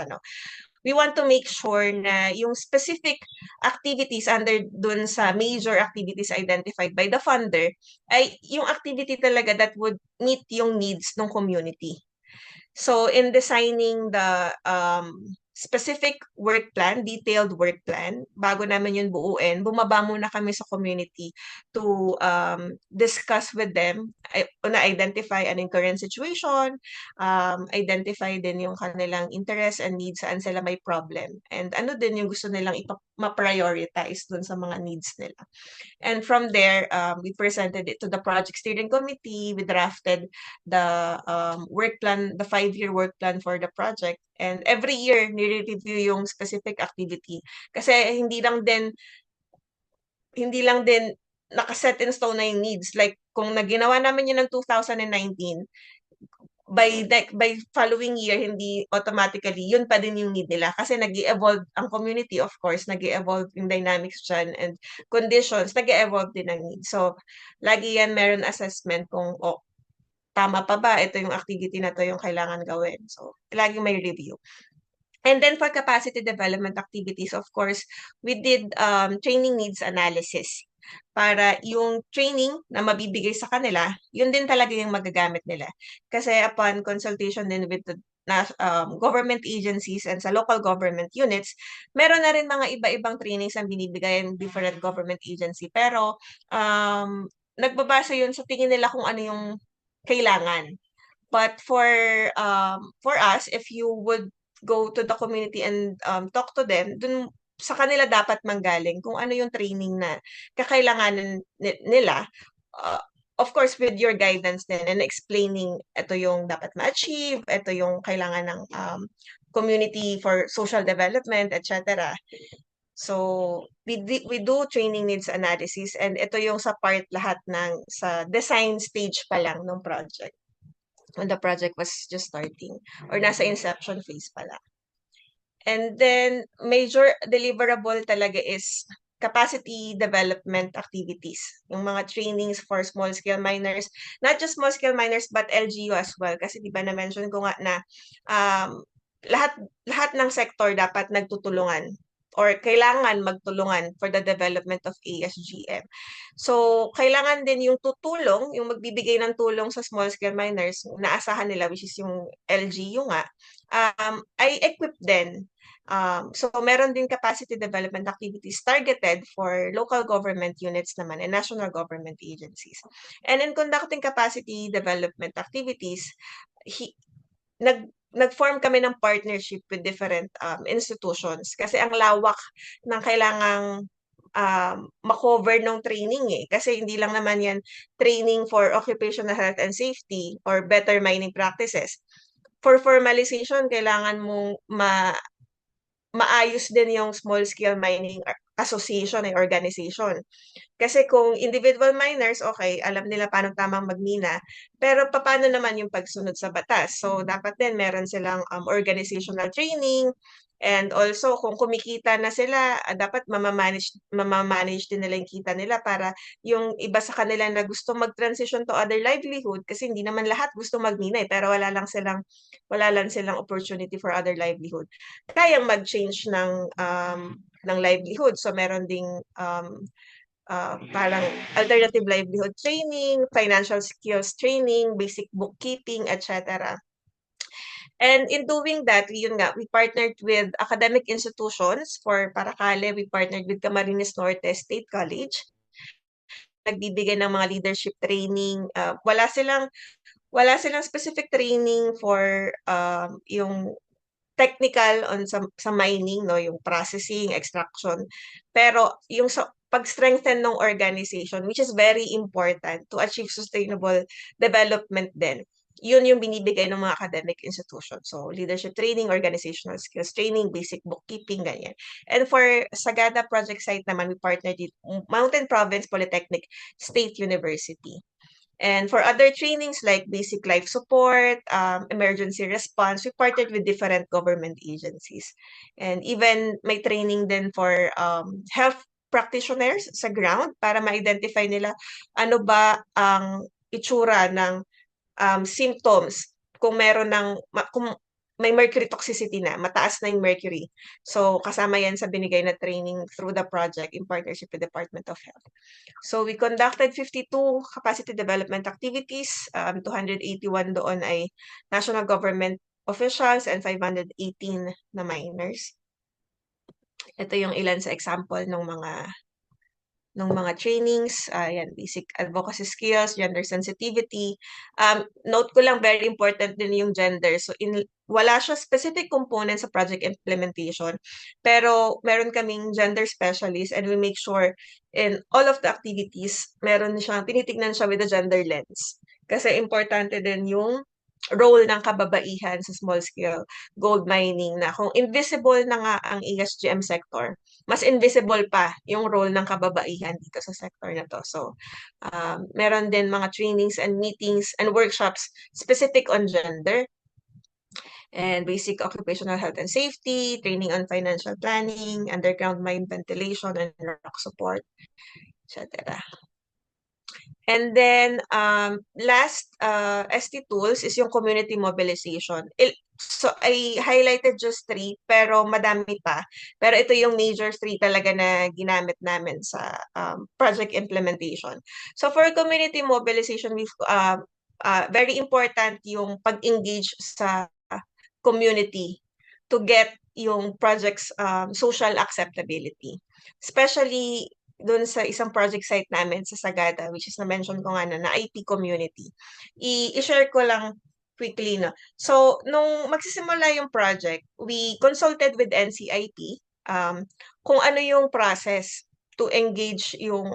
we want to make sure na yung specific activities under dun sa major activities identified by the funder ay yung activity talaga that would meet yung needs ng community. So in designing the specific work plan, detailed work plan, bago namin yun buuin, bumaba muna kami sa community to discuss with them, identify an current situation, identify din yung kanilang interests and needs, saan sila may problem, and ano din yung gusto nilang ma-prioritize dun sa mga needs nila. And from there, we presented it to the project steering committee. We drafted the work plan, the 5-year work plan for the project. And every year, nire-review yung specific activity. Kasi hindi lang din hindi lang din nakaset in stone na yung needs. Like, kung naginawa namin yun ng 2019, by following year, hindi automatically, yun pa din yung need nila. Kasi nag-evolve ang community, of course, nag-evolve yung dynamics dyan and conditions, nag-evolve din ang need. So, lagi yan meron assessment kung, tama pa ba? Ito yung activity na to yung kailangan gawin. So, lagi may review. And then for capacity development activities, of course, we did training needs analysis para yung training na mabibigay sa kanila, yun din talaga yung magagamit nila. Kasi upon consultation din with the government agencies and sa local government units, meron na rin mga iba-ibang trainings ang binibigay ng different government agency. Pero nagbabasa yun sa tingin nila kung ano yung kailangan. But for us, if you would go to the community and talk to them, dun sa kanila dapat manggaling kung ano yung training na kakailanganan nila. Of course, with your guidance din and explaining ito yung dapat ma-achieve, ito yung kailangan ng community for social development, etc. So, we do training needs analysis and ito yung sa part lahat ng sa design stage pa lang ng project when the project was just starting or nasa inception phase pa lang. And then, major deliverable talaga is capacity development activities. Yung mga trainings for small-scale miners, not just small-scale miners, but LGU as well. Kasi di ba na-mention ko nga na lahat ng sector dapat nagtutulungan or kailangan magtulungan for the development of ASGM. So, kailangan din yung tutulong, yung magbibigay ng tulong sa small-scale miners, naasahan nila, which is yung LGU nga, ay equip din. So, meron din capacity development activities targeted for local government units naman and national government agencies. And in conducting capacity development activities, nag-form kami ng partnership with different institutions kasi ang lawak ng kailangang makover ng training eh. Kasi hindi lang naman yan training for occupational health and safety or better mining practices. For formalization, kailangan mong maayos din yung small-scale mining association ay organization. Kasi kung individual miners, okay, alam nila paano tamang magmina, pero paano naman yung pagsunod sa batas? So, dapat din meron silang organizational training, and also kung kumikita na sila, dapat mamamanage din nila yung kita nila para yung iba sa kanila na gusto mag-transition to other livelihood, kasi hindi naman lahat gusto magmina pero wala lang silang opportunity for other livelihood. Kayang mag-change ng livelihood. So, meron ding parang alternative livelihood training, financial skills training, basic bookkeeping, etc. And in doing that, yun nga, we partnered with academic institutions. For Paracale, we partnered with Camarines Norte State College. Nagbibigay ng mga leadership training. Wala silang specific training for yung technical on sa mining, no, yung processing, extraction. Pero yung sa pag-strengthen ng organization, which is very important to achieve sustainable development din. Yun yung binibigay ng mga academic institutions. So, leadership training, organizational skills training, basic bookkeeping, ganyan. And for Sagada project site naman, we partnered with Mountain Province Polytechnic State University. And for other trainings like basic life support, emergency response, we partnered with different government agencies. And even may training din for health practitioners sa ground para ma-identify nila ano ba ang itsura ng symptoms kung kung may mercury toxicity na, mataas na yung mercury. So, kasama yan sa binigay na training through the project in partnership with Department of Health. So, we conducted 52 capacity development activities. 281 doon ay national government officials and 518 na minors. Ito yung ilan sa example ng mga trainings, yan, basic advocacy skills, gender sensitivity. Note ko lang, very important din yung gender. So, wala siya specific component sa project implementation, pero meron kaming gender specialist and we make sure in all of the activities, tinitignan siya with the gender lens. Kasi importante din yung role ng kababaihan sa small scale gold mining, na kung invisible na nga ang ESGM sector, mas invisible pa yung role ng kababaihan dito sa sector na to. So, meron din mga trainings and meetings and workshops specific on gender and basic occupational health and safety, training on financial planning, underground mine ventilation and rock support, etc. And then, last ST tools is yung community mobilization. So, I highlighted just 3, pero madami pa. Pero ito yung major 3 talaga na ginamit namin sa project implementation. So, for community mobilization, very important yung pag-engage sa community to get yung project's social acceptability. Especially doon sa isang project site namin sa Sagada, which is na-mention ko nga na IP community. I-share ko lang quickly, no. So, nung magsisimula yung project, we consulted with NCIP kung ano yung process to engage yung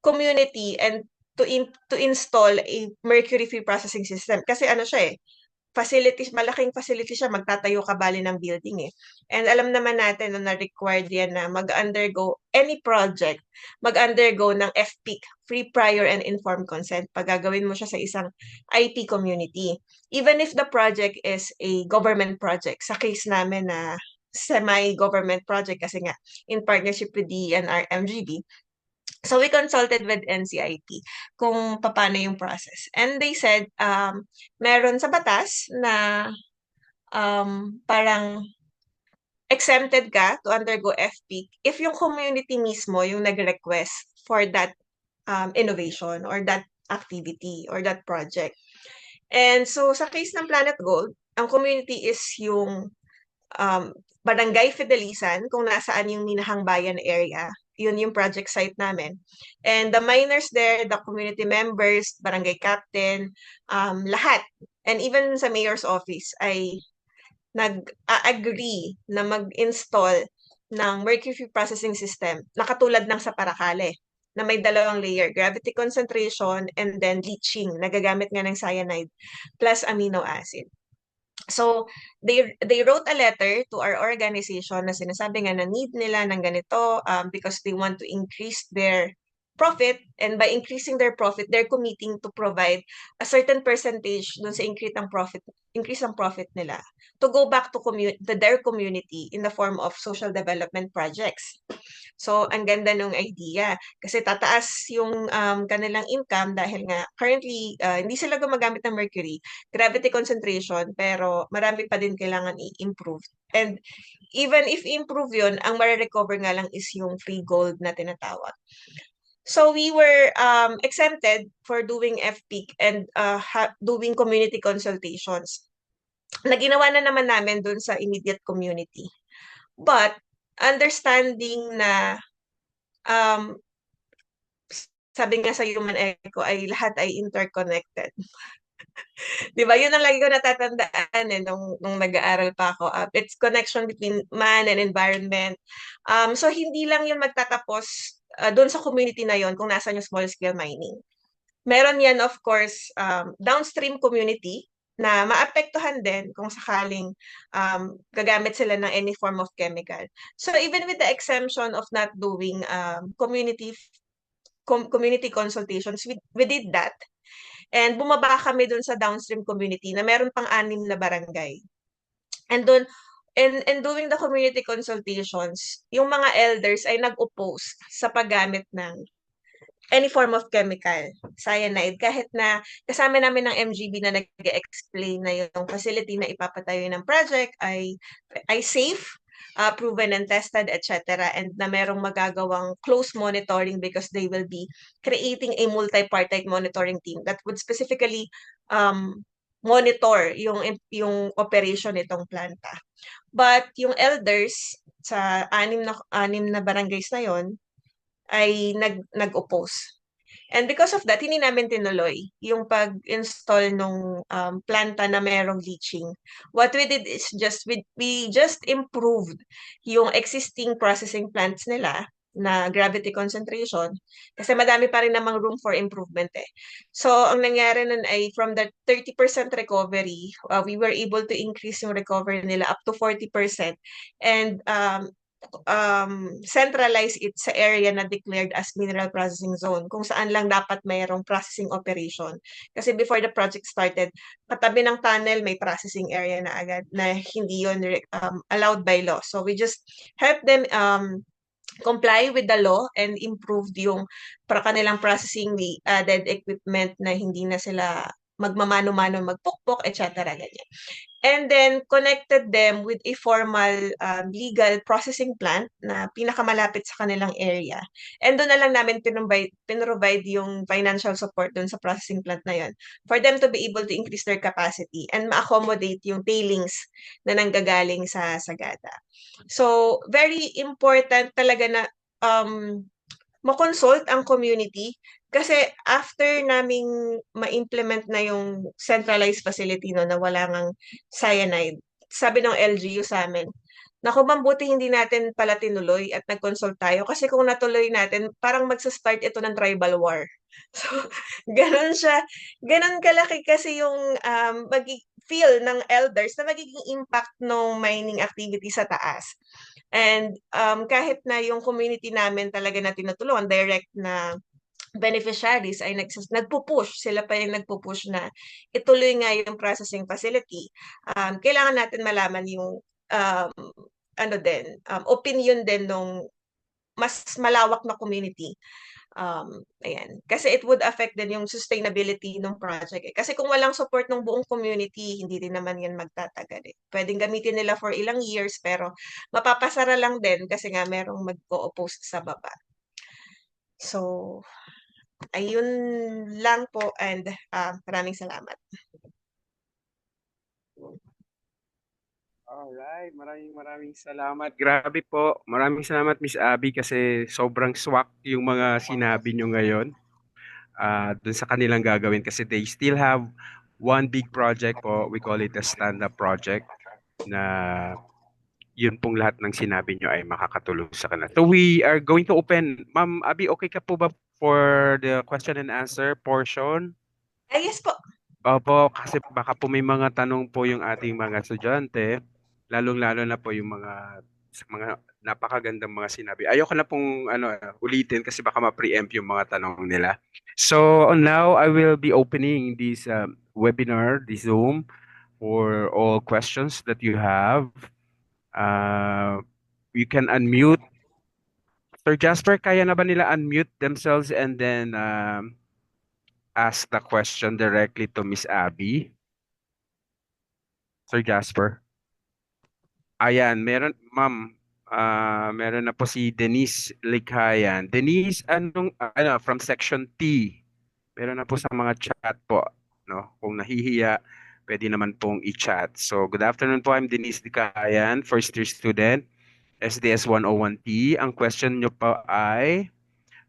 community and to install a mercury-free processing system. Kasi ano siya facilities, malaking facility siya, magtatayo ka bali ng building . And alam naman natin na required yan na mag-undergo any project, mag-undergo ng FPIC, Free Prior and Informed Consent, pag gagawin mo siya sa isang IP community. Even if the project is a government project, sa case namin na semi-government project kasi nga in partnership with DENR MGB, so we consulted with NCIP kung paano yung process. And they said, meron sa batas na parang exempted ka to undergo FPIC if yung community mismo yung nag-request for that innovation or that activity or that project. And so sa case ng Planet Gold, ang community is yung Barangay Fidelisan, kung nasaan yung Minahang Bayan area. Yun yung project site namin. And the miners there, the community members, barangay captain, lahat, and even sa mayor's office ay nag-agree na mag-install ng mercury processing system na katulad ng sa Paracale, na may 2 layer, gravity concentration and then leaching, nagagamit nga ng cyanide plus amino acid. So, they wrote a letter to our organization na sinasabi nga na need nila ng ganito because they want to increase their profit, and by increasing their profit, they're committing to provide a certain percentage dun sa increase ng profit nila to go back to their community in the form of social development projects. So, ang ganda nung idea kasi tataas yung kanilang income dahil nga currently hindi sila gumagamit ng mercury, gravity concentration, pero marami pa din kailangan i-improve. And even if improve yun, ang ma-recover nga lang is yung free gold na tinatawag. So we were exempted for doing FPIC and doing community consultations na ginawa na naman namin dun sa immediate community. But understanding na sabi nga sa Human Echo ay lahat ay interconnected. Di ba? Yun ang lagi ko natatandaan nung nag-aaral pa ako. It's connection between man and environment. So hindi lang yun magtatapos doon sa community na yon kung nasaan yung small scale mining. Meron yan, of course, downstream community na maapektuhan din kung sakaling gagamit sila ng any form of chemical. So even with the exemption of not doing community consultations, we did that. And bumaba kami dun sa downstream community na meron pang 6 na barangay. And doon, in doing the community consultations, yung mga elders ay nag-oppose sa paggamit ng any form of chemical, cyanide, kahit na kasama namin ng MGB na nag-explain na yung facility na ipapatayo ng project ay safe, proven and tested, etc. And na merong magagawang close monitoring because they will be creating a multi-partite monitoring team that would specifically monitor yung operation nitong planta. But yung elders sa 6 na barangays na yon ay nag-oppose. And because of that, hindi namin tinuloy yung pag-install nung planta na merong leaching. What we did is we just improved yung existing processing plants nila na gravity concentration kasi madami pa rin namang room for improvement eh. So, ang nangyari nun ay from the 30% recovery, we were able to increase yung recovery nila up to 40% and centralize it sa area na declared as mineral processing zone kung saan lang dapat mayroong processing operation. Kasi before the project started, katabi ng tunnel may processing area na agad na hindi yun allowed by law. So we just help them comply with the law and improved yung para kanilang processing. We added equipment na hindi na sila magmamano-mano, magpukpok, etc. Ganyan. And then connected them with a formal legal processing plant na pinakamalapit sa kanilang area. And doon na lang namin pinrovide yung financial support doon sa processing plant na yon for them to be able to increase their capacity and ma-accommodate yung tailings na nanggagaling sa Sagada. So, very important talaga na ma-consult ang community kasi after naming ma-implement na yung centralized facility no, na wala ngang cyanide, sabi ng LGU sa amin, naku, mabuti hindi natin pala tinuloy at nag-consult tayo kasi kung natuloy natin, parang magsa-start ito ng tribal war. So, ganun siya. Ganun kalaki kasi yung feel ng elders na magiging impact ng mining activity sa taas. And kahit na yung community namin talaga na tinutulungan, direct na beneficiaries ay nagpo-push, sila pa yung nagpo-push na ituloy nga yung processing facility. Kailangan natin malaman yung opinion din ng mas malawak na community. Ayan. Kasi it would affect din yung sustainability ng project. Kasi kung walang support ng buong community, hindi din naman yan magtatagal eh. Pwedeng gamitin nila for ilang years, pero mapapasara lang din kasi nga merong mag-o-oppose sa baba. So, ayun lang po and maraming salamat. Alright, maraming salamat. Grabe po. Maraming salamat, Miss Abby, kasi sobrang swak yung mga sinabi nyo ngayon dun sa kanilang gagawin kasi they still have one big project po. We call it a stand-up project na yun pong lahat ng sinabi nyo ay makakatulong sa kanila. So we are going to open. Ma'am Abby, okay ka po ba for the question and answer portion? Yes po. Opo, kasi baka po may mga tanong po yung ating mga estudyante, lalong-lalo na po yung mga napakagandang mga sinabi. Ayoko na pong ulitin kasi baka ma-preempt yung mga tanong nila. So now I will be opening this webinar, this Zoom, for all questions that you have. You can unmute. Sir Jasper, kaya na ba nila unmute themselves and then ask the question directly to Miss Abby? Sir Jasper? Ayan, meron, ma'am, meron na po si Denise Likhayan. Denise, from section T. Meron na po sa mga chat po, no? Kung nahihiya, pwede naman pong i-chat. So, good afternoon po, I'm Denise Likhayan, first year student, SDS 101T. Ang question nyo po ay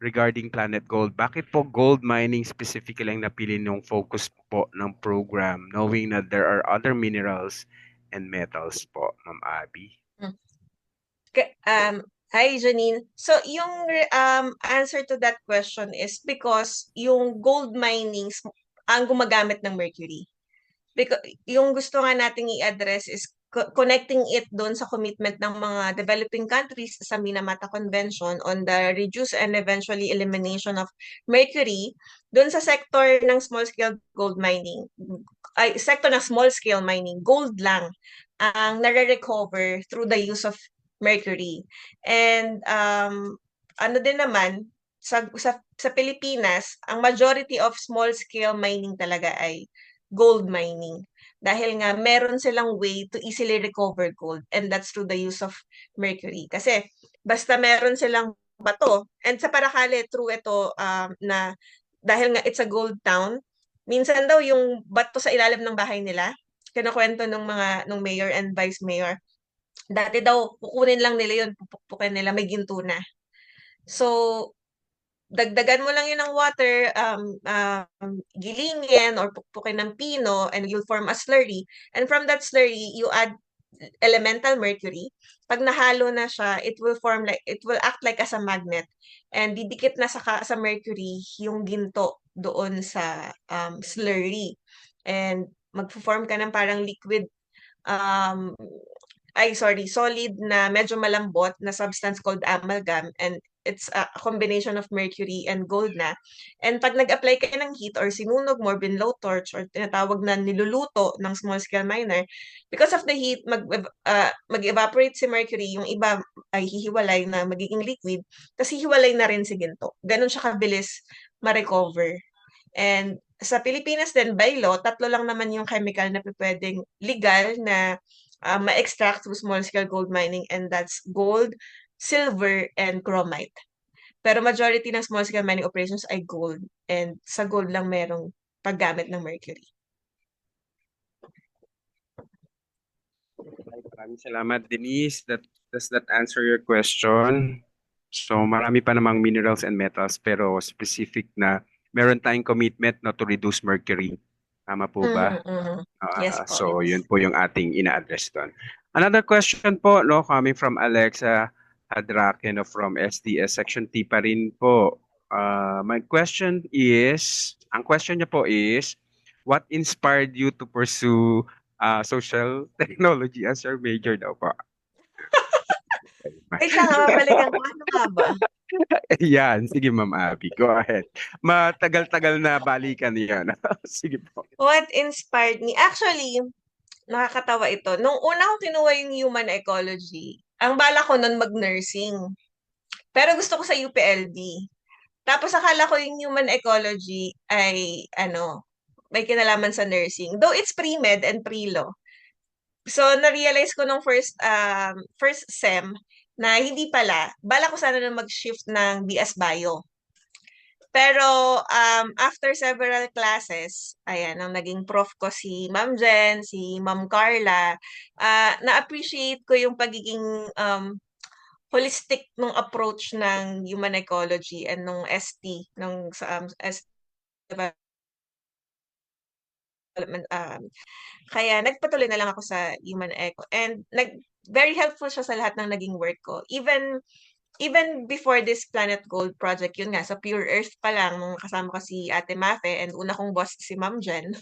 regarding Planet Gold. Bakit po gold mining specifically ang napili ng focus po ng program, knowing that there are other minerals and metals po, Ma'am Abby? Hi, Janine. So, yung answer to that question is because yung gold mining ang gumagamit ng mercury. Because yung gusto nga nating i-address is connecting it doon sa commitment ng mga developing countries sa Minamata Convention on the reduce and eventually elimination of mercury doon sa sector ng small-scale gold mining. Sector ng small-scale mining, gold lang ang nare-recover through the use of mercury. And ano din naman, sa Pilipinas, ang majority of small-scale mining talaga ay gold mining. Dahil nga meron silang way to easily recover gold and that's through the use of mercury. Kasi basta meron silang bato and sa Paracale true ito na dahil nga it's a gold town, minsan daw yung bato sa ilalim ng bahay nila, kinukwento nung mayor and vice mayor, dati daw kukunin lang nila yun, pupukpukin nila, may ginto na. So, dagdagan mo lang yun ng water, gilingin or pukpukin ng pino and you'll form a slurry. And from that slurry, you add elemental mercury. Pag nahalo na siya, it will act like as a magnet and didikit na sa mercury yung ginto doon sa slurry. And magpo-form ka ng parang liquid um, solid na medyo malambot na substance called amalgam, and it's a combination of mercury and gold na. And pag nag-apply ka ng heat or sinunog mo, binlow torch or tinatawag na niluluto ng small scale miner, because of the heat, mag-evaporate si mercury, yung iba ay hihiwalay na magiging liquid, tapos hihiwalay na rin si ginto. Ganun siya kabilis ma-recover. And sa Pilipinas din, by law, 3 lang naman yung chemical na pwedeng legal na ma-extract through small-scale gold mining, and that's gold, silver, and chromite. Pero majority ng small-scale mining operations ay gold, and sa gold lang merong paggamit ng mercury. Maraming salamat, Denise. Does that answer your question? So marami pa namang minerals and metals pero specific na meron tayong commitment na to reduce mercury. Tama po ba? Yes po. So Yes. yun po yung ating ina-address doon. Another question po, no, coming from Alexa Hadrake, no, from SDS Section T pa rin po. My question is, ang question niya po is, what inspired you to pursue social technology as your major daw po? Ay, siya nga, mabalikan ko. Ano nga ba? Yan, sige Ma'am Abby, go ahead. Matagal-tagal na balikan yan. Sige po. What inspired me? Actually, nakakatawa ito. Nung una ko kinuha yung human ecology, ang bala ko nun mag-nursing. Pero gusto ko sa UPLB. Tapos akala ko yung human ecology ay may kinalaman sa nursing. Though it's pre-med and pre-law. So na-realize ko nung first sem na hindi pala. Bala ko sana na mag-shift ng BS Bio. Pero after several classes, ayan, ang naging prof ko si Ma'am Jen, si Ma'am Carla, na-appreciate ko yung pagiging holistic nung approach ng human ecology and nung ST, nung ST development. Kaya nagpatuloy na lang ako sa human eco. And very helpful siya sa lahat ng naging work ko. Even before this Planet Gold project, yun nga, sa Pure Earth pa lang, nung kasama ko si Ate Mafe, and una kong boss si Ma'am Jen,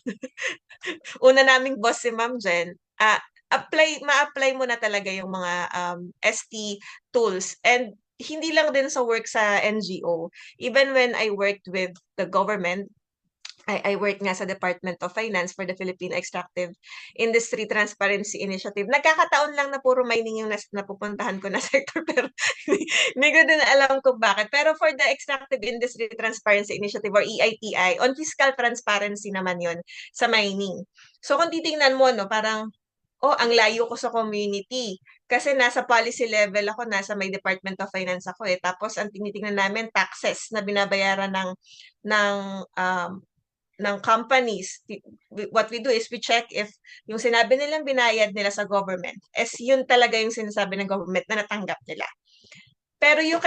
una naming boss si Ma'am Jen, ma-apply mo na talaga yung mga ST tools. And hindi lang din sa work sa NGO. Even when I worked with the government, I work nga sa Department of Finance for the Philippine Extractive Industry Transparency Initiative. Nagkakataon lang na puro mining yung napupuntahan ko na sector, pero hindi ko din alam kung bakit. Pero for the Extractive Industry Transparency Initiative or EITI, on fiscal transparency naman yon sa mining. So kung titingnan mo, no, parang ang layo ko sa community. Kasi nasa policy level ako, nasa may Department of Finance ako eh. Tapos ang tinitingnan namin, taxes na binabayaran ng companies. What we do is we check if yung sinabi nilang binayad nila sa government, yun talaga yung sinasabi ng government na natanggap nila. Pero yun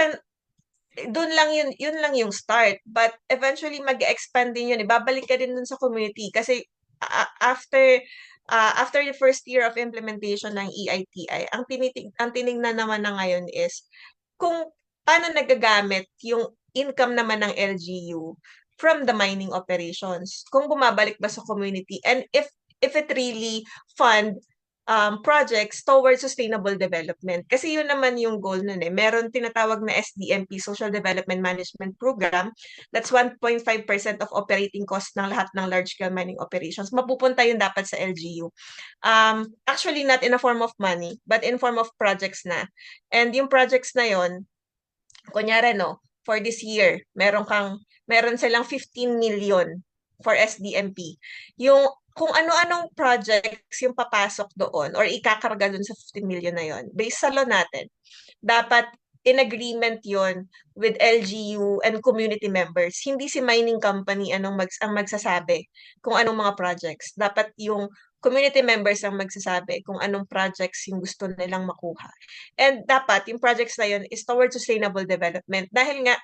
lang yung start. But eventually, mag-expand din yun. Ibabalik ka din dun sa community. Kasi after the first year of implementation ng EITI, ang tinignan naman na ngayon is kung paano nagagamit yung income naman ng LGU from the mining operations. Kung bumabalik ba sa community, and if it really fund projects towards sustainable development. Kasi yun naman yung goal nun eh. Meron tinatawag na SDMP, Social Development Management Program. That's 1.5% of operating cost ng lahat ng large-scale mining operations. Mapupunta yun dapat sa LGU. Actually, not in a form of money, but in form of projects na. And yung projects na yun, kunyari no, for this year, meron silang 15 million for SDMP. Yung kung ano-anong projects yung papasok doon or ikakarga doon sa 15 million na yon, based sa law natin, dapat in agreement yon with LGU and community members. Hindi si mining company ang magsasabi kung anong mga projects. Dapat yung community members ang magsasabi kung anong projects yung gusto nilang makuha. And dapat yung projects na yun is towards sustainable development. Dahil nga,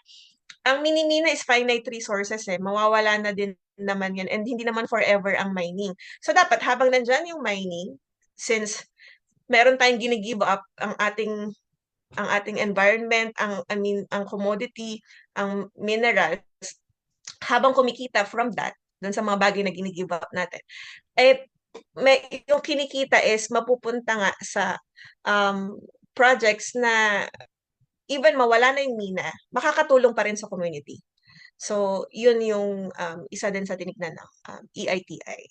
ang minimina is finite resources eh. Mawawala na din naman yan and hindi naman forever ang mining. So dapat habang nandyan yung mining, since meron tayong gini-give up ang ating environment, ang commodity, ang minerals, habang kumikita from that, dun sa mga bagay na gini-give up natin, eh, yung kinikita is mapupunta nga sa projects na even mawala na yung mina, makakatulong pa rin sa community. So, yun yung isa din sa tinignan ng EITI.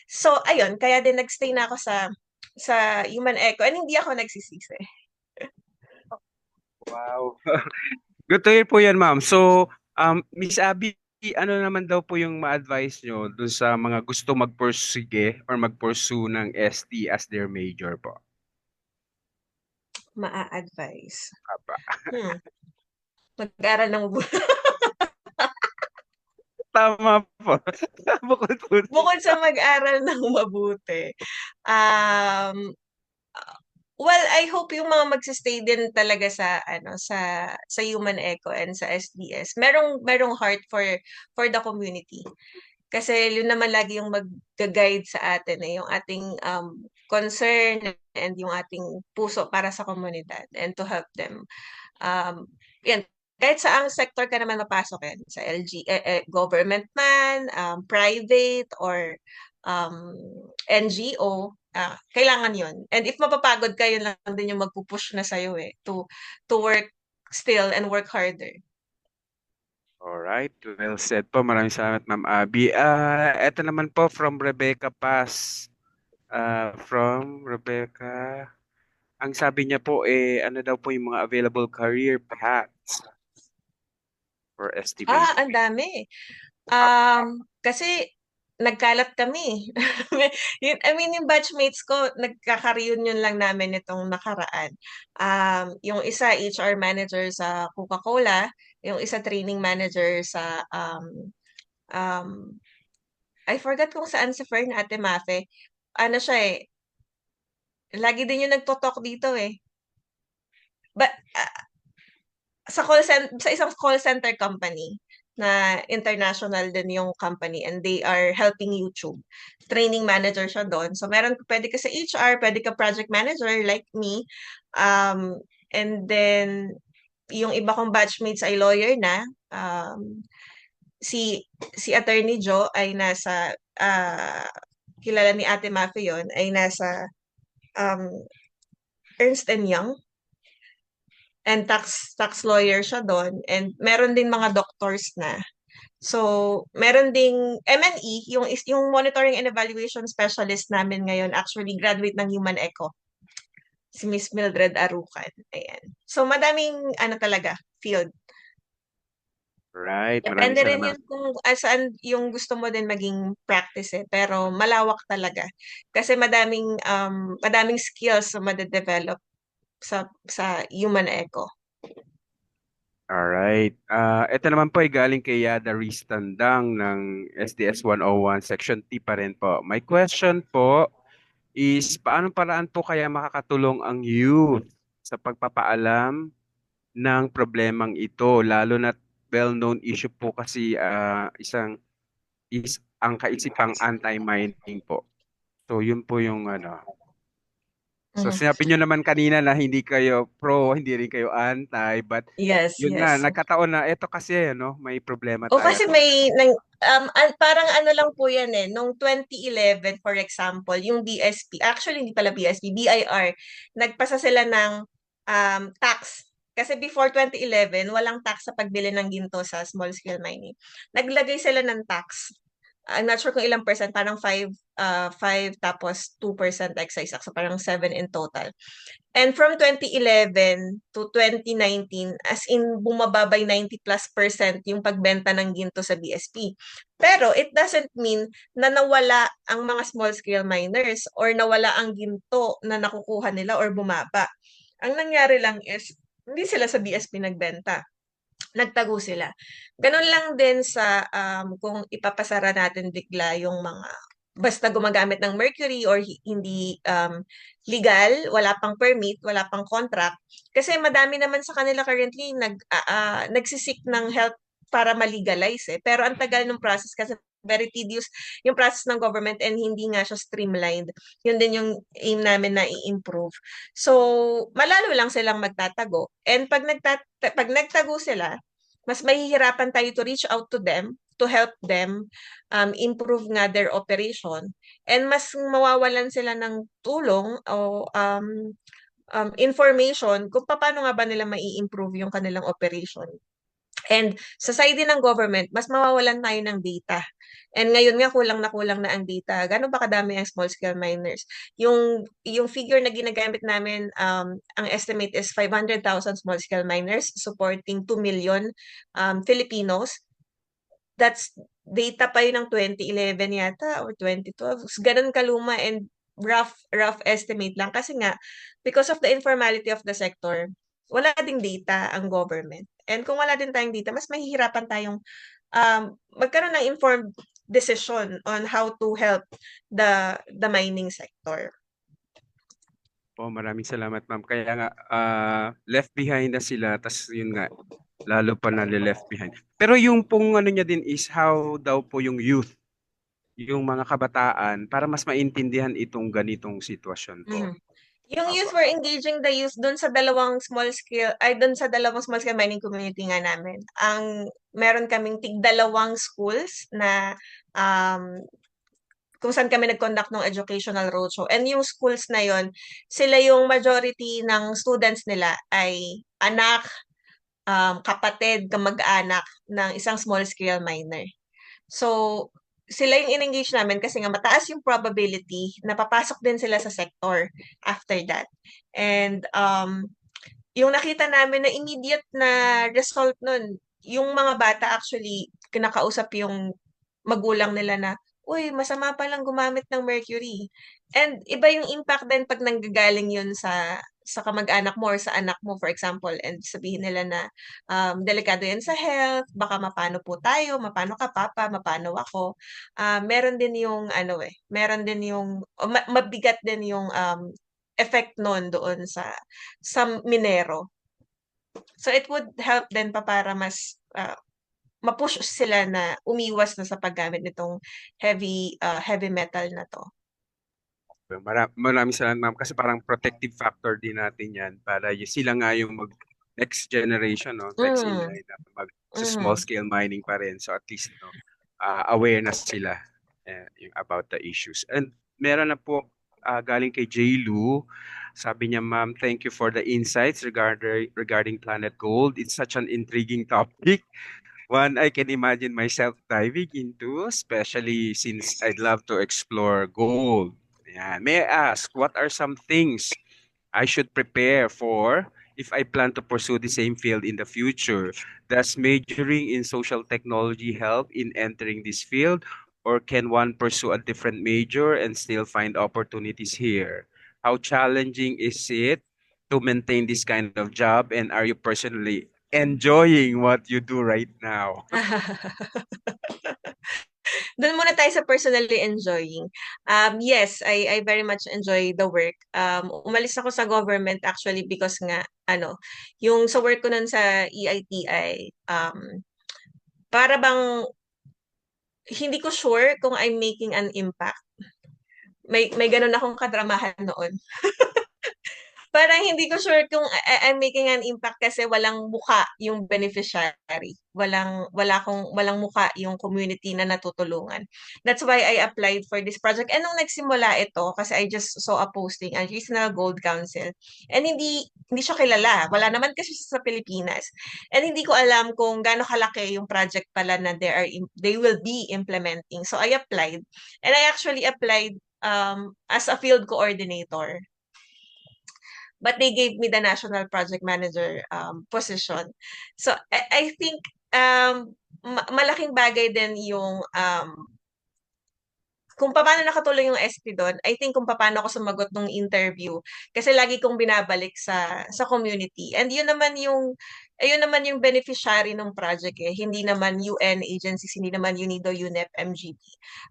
So, ayun, kaya din nagstay na ako sa Human Eco, and hindi ako nagsisisi. Wow. Good to hear po yan, ma'am. So, Miss Abby, ano naman daw po yung ma-advise nyo dun sa mga gusto mag-pursige or mag-pursue ng ST as their major po? Ma-advise. Aba. Mag-aral ng Tama po. Bukod po. bukod sa mag-aral ng mabuti. Well, I hope yung mga magse-stay din talaga sa Human Eco and sa SDS. Merong heart for the community. Kasi yun naman lagi yung mag-guide sa atin, yung ating concern and yung ating puso para sa komunidad and to help them. Yan, kahit saang sector ka naman mapasok yan, sa government man, private, or NGO, kailangan yun. And if mapapagod ka, yun lang din yung magpupush na sa'yo to work still and work harder. Alright, well said po. Maraming salamat, Ma'am Abby. Eto naman po from Rebecca Paz. From Rebecca, ang sabi niya po, ano daw po yung mga available career paths for estimate? Ang dami. Kasi nagkalat kami. Yung batchmates ko, nagkaka-reunion lang namin itong nakaraan. Yung isa, HR manager sa Coca-Cola, yung isa, training manager sa, I forgot kung saan sa Fern, Ate Mafe. Ano siya lagi din yung nagtotalk dito But, sa isang call center company na international din yung company, and they are helping YouTube. Training manager siya doon. So pwede ka sa HR, pwede ka project manager like me. And then yung iba kong batchmates ay lawyer na. Si Attorney Joe ay nasa kilala ni Ate Mafe yun, ay nasa Ernst and Young. And tax lawyer siya doon, and meron din mga doctors na. So, meron ding M&E, yung monitoring and evaluation specialist namin ngayon, actually graduate ng Human Eco. Si Miss Mildred Arucan. Ayan. So, madaming talaga, field. Right, maraming Depende rin salamat. yun kung saan yung gusto mo din maging practice pero malawak talaga. Kasi madaming skills na madedevelop sa Human Eco. Alright. Ito naman po ay galing kay Yada Reese Tandang ng SDS 101, Section T pa rin po. My question po is, paano paraan po kaya makakatulong ang youth sa pagpapaalam ng problemang ito? Lalo na well-known issue po kasi ang kaisipang anti-mining po. So, yun po yung So, sinabi nyo naman kanina na hindi kayo pro, hindi rin kayo anti, but Yes, yun yes. nga, nagkataon na ito kasi, may problema O tayo. kasi parang lang po yan Noong 2011, for example, yung BSP, actually hindi pala BSP, BIR, nagpasa sila ng tax. Kasi before 2011, walang tax sa pagbili ng ginto sa small scale mining. Naglagay sila ng tax. I'm not sure kung ilang percent, parang 5 tapos 2% excise tax, so parang 7 in total. And from 2011 to 2019, as in bumaba by 90+% yung pagbenta ng ginto sa BSP. Pero it doesn't mean na nawala ang mga small scale miners or nawala ang ginto na nakukuha nila or bumaba. Ang nangyari lang is hindi sila sa BSP nagbenta. Nagtago sila. Ganun lang din sa kung ipapasara natin bigla yung mga basta gumagamit ng mercury or hindi legal, wala pang permit, wala pang contract. Kasi madami naman sa kanila currently nagsisik ng help para ma-legalize Pero ang tagal ng process kasi very tedious yung process ng government and hindi nga siya streamlined. Yun din yung aim namin na i-improve. So, malalo lang silang magtatago. And pag nagtago sila, mas mahihirapan tayo to reach out to them, to help them improve nga their operation. And mas mawawalan sila ng tulong o information kung paano nga ba nila mai-improve yung kanilang operation. And sa side din ng government, mas mawawalan tayo ng data. And ngayon nga kulang na ang data. Gaano ba kadami ang small scale miners? Yung figure na ginagamit namin, ang estimate is 500,000 small scale miners supporting 2 million Filipinos. That's data pa yun ng 2011 yata or 2012. Ganun kaluma and rough estimate lang kasi nga because of the informality of the sector, wala ding data ang government. And kung wala din tayong data, mas mahihirapan tayong magkaroon ng informed decision on how to help the mining sector. Maraming salamat, ma'am. Kaya nga, left behind na sila, tas yun nga, lalo pa na left behind. Pero yung pong ano niya din is how daw po yung youth, yung mga kabataan, para mas maintindihan itong ganitong sitwasyon po. Yung youth, we're engaging the youth doon sa dalawang small scale mining community nga namin. Meron kaming tig-dalawang schools na kung saan kami nag-conduct ng educational roadshow. And yung schools na yon, sila yung majority ng students nila ay anak, kapatid, kamag-anak ng isang small scale miner. So, sila yung in-engage namin kasi nga mataas yung probability na papasok din sila sa sector after that. And yung nakita namin na immediate na result nun, yung mga bata actually, kinakausap yung magulang nila na, uy, masama palang gumamit ng mercury. And iba yung impact din pag nanggagaling yun sa kamag-anak mo or sa anak mo, for example, and sabihin nila na delikado yan sa health, baka mapano po tayo, mapano ka papa, mapano ako. Meron din yung mabigat din yung effect nun doon sa minero. So it would help din pa para mas mapush sila na umiwas na sa paggamit nitong heavy metal na to. Maraming salamat, ma'am, kasi parang protective factor din natin yan para sila nga yung next generation, no? Next in line na sa small scale mining pa rin. So at least awareness sila about the issues. And meron na po galing kay J. Lu. Sabi niya, ma'am, thank you for the insights regarding Planet Gold. It's such an intriguing topic. One I can imagine myself diving into, especially since I'd love to explore gold. Yeah. May I ask, what are some things I should prepare for if I plan to pursue the same field in the future? Does majoring in social technology help in entering this field, or can one pursue a different major and still find opportunities here? How challenging is it to maintain this kind of job, and are you personally enjoying what you do right now? Doon muna tayo sa personally enjoying. Yes, I very much enjoy the work. Umalis ako sa government actually because nga, yung sa work ko nun sa EITI, para bang, hindi ko sure kung I'm making an impact. May ganun akong kadramahan noon. Parang hindi ko sure kung I'm making an impact kasi walang muka yung beneficiary. Walang muka yung community na natutulungan. That's why I applied for this project. And nung nagsimula ito, kasi I just saw a posting, a Regional Gold Council, and hindi siya kilala. Wala naman kasi siya sa Pilipinas. And hindi ko alam kung gaano kalaki yung project pala na they will be implementing. So I applied. And I actually applied as a field coordinator. But they gave me the national project manager position. So I think malaking bagay din yung kung paano nakatulong yung SP doon. I think kung paano ako sumagot ng interview kasi lagi kong binabalik sa community. And yun naman yung beneficiary ng project Hindi naman UN agencies, hindi naman UNIDO, UNEP, MGB.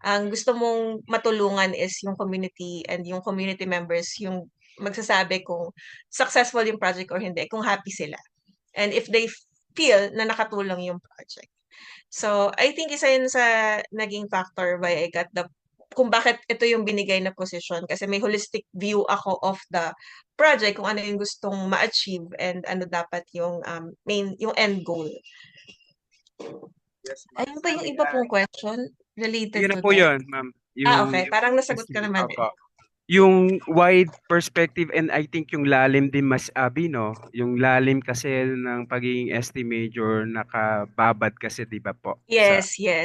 Ang gusto mong matulungan is yung community and yung community members yung magsasabi kung successful yung project or hindi, kung happy sila. And if they feel na nakatulong yung project. So, I think isa yun sa naging factor why I got kung bakit ito yung binigay na posisyon kasi may holistic view ako of the project kung ano yung gustong ma-achieve and ano dapat yung yung end goal. Yes, ma'am. Ayun pa yung iba pong question related Yun na to po that. yun, ma'am. Yung Okay. Parang nasagot ka STD, naman eh. opo. Yung wide perspective and I think yung lalim din mas abi, no? Yung lalim kasi ng pagiging ST major nakababad kasi 'di ba po sa Yes. yeah.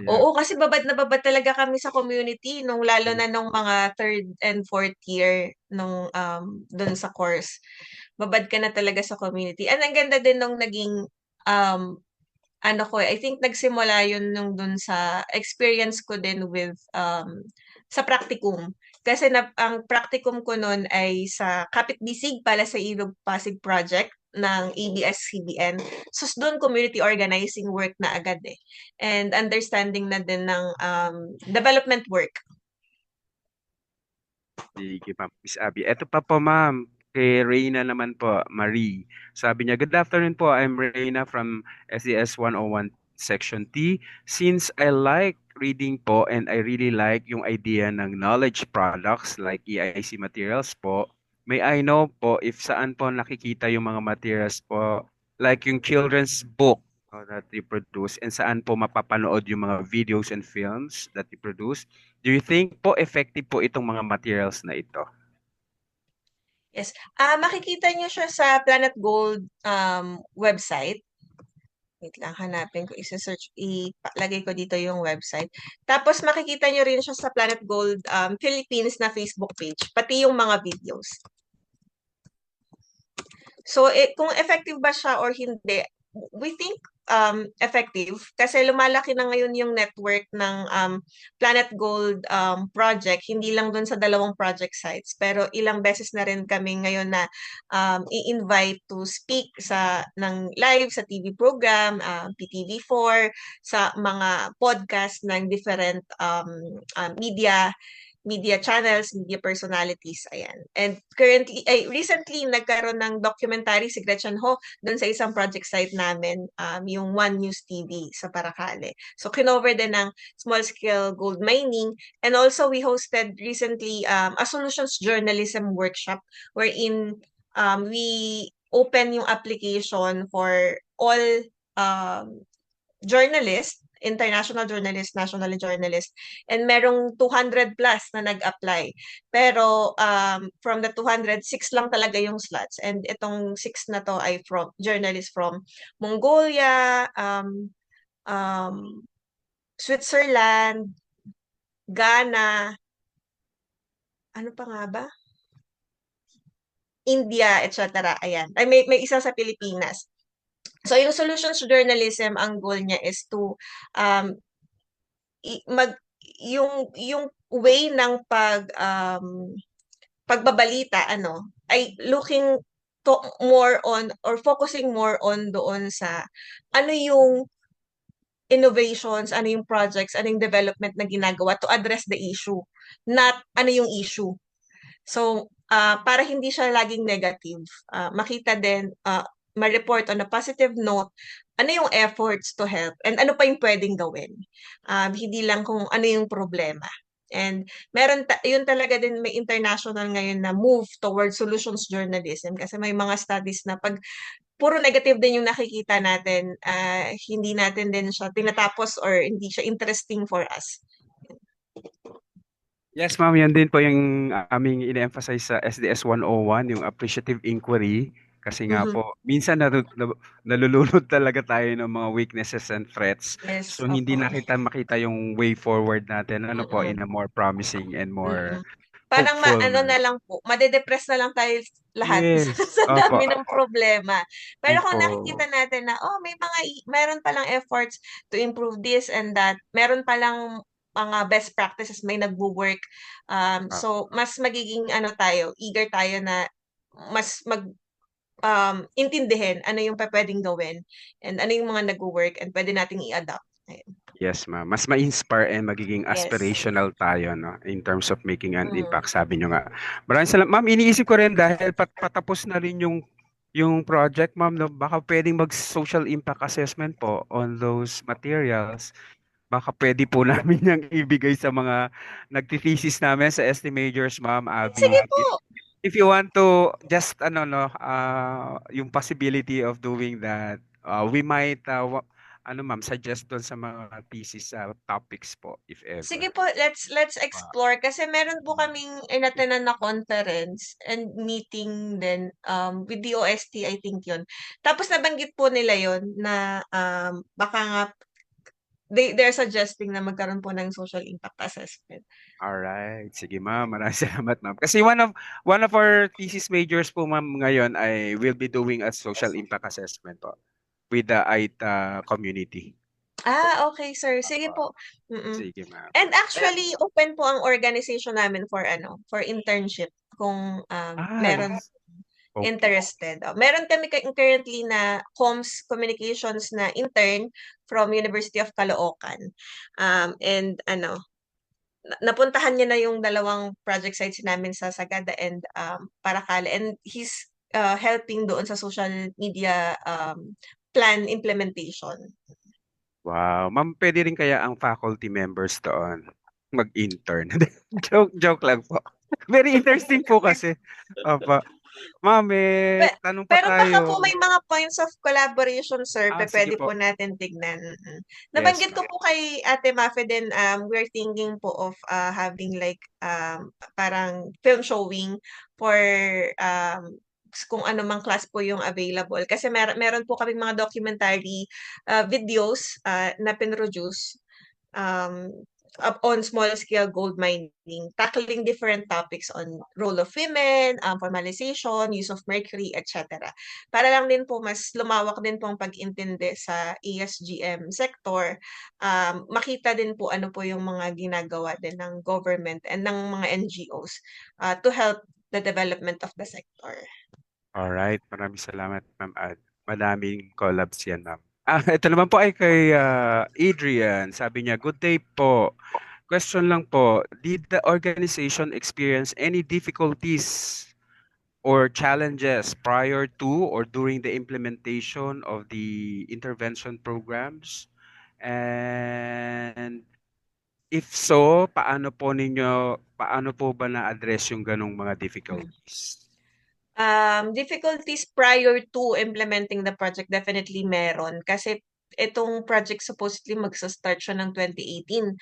Oo, kasi babad na babad talaga kami sa community nung lalo na nung mga third and fourth year nung dun sa course. Babad ka na talaga sa community. And ang ganda din nung naging um ano ko, I think nagsimula yun nung dun sa experience ko din with sa practicum. Kasi ang practicum ko nun ay sa Kapit Bisig pala sa Ilog Pasig Project ng ABS-CBN. So doon community organizing work na agad eh. And understanding na din ng development work. Sige, ma'am. Miss Abby. Ito pa po, ma'am. Kay Reina naman po, Marie. Sabi niya, good afternoon po. I'm Reina from SDS 101 Section T. Since I like reading po and I really like yung idea ng knowledge products like EIC materials po, may I know po if saan po nakikita yung mga materials po like yung children's book that you produce and saan po mapapanood yung mga videos and films that you produce. Do you think po effective po itong mga materials na ito? Yes. Makikita niyo siya sa Planet Gold website. Wait lang, hanapin ko. Isa-search, ilagay ko dito yung website. Tapos makikita nyo rin siya sa Planet Gold Philippines na Facebook page, pati yung mga videos. So, kung effective ba siya or hindi, we think effective kasi lumalaki na ngayon yung network ng Planet Gold project, hindi lang dun sa 2 project sites, pero ilang beses na rin kami ngayon na i-invite to speak ng live sa TV program, PTV4, sa mga podcast ng different media channels, media personalities, ayan. And recently, nagkaroon ng documentary si Gretchen Ho doon sa isang project site namin, yung One News TV sa Paracale. So, kinover din ng small-scale gold mining. And also, we hosted recently a solutions journalism workshop wherein we open yung application for all journalists, international journalists, national journalists, and merong 200 plus na nag-apply. Pero from the 200, 6 lang talaga yung slots. And itong 6 na to ay from journalists from Mongolia, Switzerland, Ghana, ano pa nga ba? India, etc. Ayan. Ay, may isa sa Pilipinas. So, yung solutions journalism, ang goal niya is to yung way ng pagbabalita ay looking to more on or focusing more on doon sa ano yung innovations, ano yung projects, ano yung development na ginagawa to address the issue, not ano yung issue. So, para hindi siya laging negative, makita din, ma-report on a positive note, ano yung efforts to help, and ano pa yung pwedeng gawin. Hindi lang kung ano yung problema. And yun talaga din may international ngayon na move towards solutions journalism kasi may mga studies na pag puro negative din yung nakikita natin, hindi natin din siya tinatapos or hindi siya interesting for us. Yes, ma'am, yan din po yung aming ine-emphasize sa SDS 101, yung appreciative inquiry. Kasi nga Mhm. po, minsan nalulunod talaga tayo ng mga weaknesses and threats. Yes, So, hindi opo. makita yung way forward natin, po, Mm-mm. in a more promising and more Mm. Parang hopeful ano na manner. lang po, madedepress na lang tayo lahat Yes, sa opo, dami ng problema. Pero yun kung po. nakikita natin na, may meron palang efforts to improve this and that, meron palang mga best practices, may nagwo-work. Ah, So, mas magiging eager tayo na mas intindihin ano yung pwedeng gawin and ano yung mga nagwo-work and pwede nating i-adapt. Ayun. yes, ma'am. Mas ma-inspire and magiging Yes. aspirational tayo, no, in terms of making an Mm. impact, sabi nyo nga. Maraming salamat. Ma'am, iniisip ko rin dahil patapos na rin yung yung project, ma'am, no, baka pwedeng mag-social impact assessment po on those materials. Baka pwede po namin yung ibigay sa mga nagti-thesis namin sa ST majors, ma'am, Sige Abby. po. If you want to just ano no, yung possibility of doing that, we might ano ma'am, suggest doon sa mga thesis topics po if Sige ever. po, let's Wow. explore kasi meron po kaming inatenan na conference and meeting din with the OST, I think yun. Tapos nabanggit po nila yun na baka nga they're suggesting na magkaroon po ng social impact assessment. All right. Sige ma'am, maraming salamat ma'am. Kasi one of our thesis majors po ma'am ngayon ay will be doing a social impact assessment po with the IT community. Okay, sir. Sige Opo. po. Mm-mm. Sige ma'am. And Kaya, actually, open po ang organization namin for for internship kung meron yes. Okay. interested. Meron kami currently na comms communications na intern from University of Caloocan. And napuntahan niya na yung dalawang project sites namin sa Sagada and Paracale. And he's helping doon sa social media plan implementation. Wow. Ma'am, pwede rin kaya ang faculty members doon mag-intern. Joke lang po. Very interesting po kasi. Opo. Ma'am, tanong pa Pero baka po tayo. may mga points of collaboration, sir, Sige pwede po po. natin tignan. Yes, Nabanggit ko ma'am. po kay Ate Mafe din, we're thinking po of having like parang film showing for um, kung ano mang class po yung available. Kasi meron po kami mga documentary videos na pinroduce um, on small-scale gold mining, tackling different topics on role of women, formalization, use of mercury, etc. Para lang din po mas lumawak din po ang pag-intindi sa ESGM sector, makita din po ano po yung mga ginagawa din ng government and ng mga NGOs to help the development of the sector. Alright. Maraming salamat, ma'am. At madaming collabs yan, ma'am. Ito naman po ay kay Adrian. Sabi niya, good day po. Question lang po, did the organization experience any difficulties or challenges prior to or during the implementation of the intervention programs? And if so, paano po ba na-address yung ganong mga difficulties? Difficulties prior to implementing the project, definitely meron. Kasi itong project supposedly magsa-start siya ng 2018.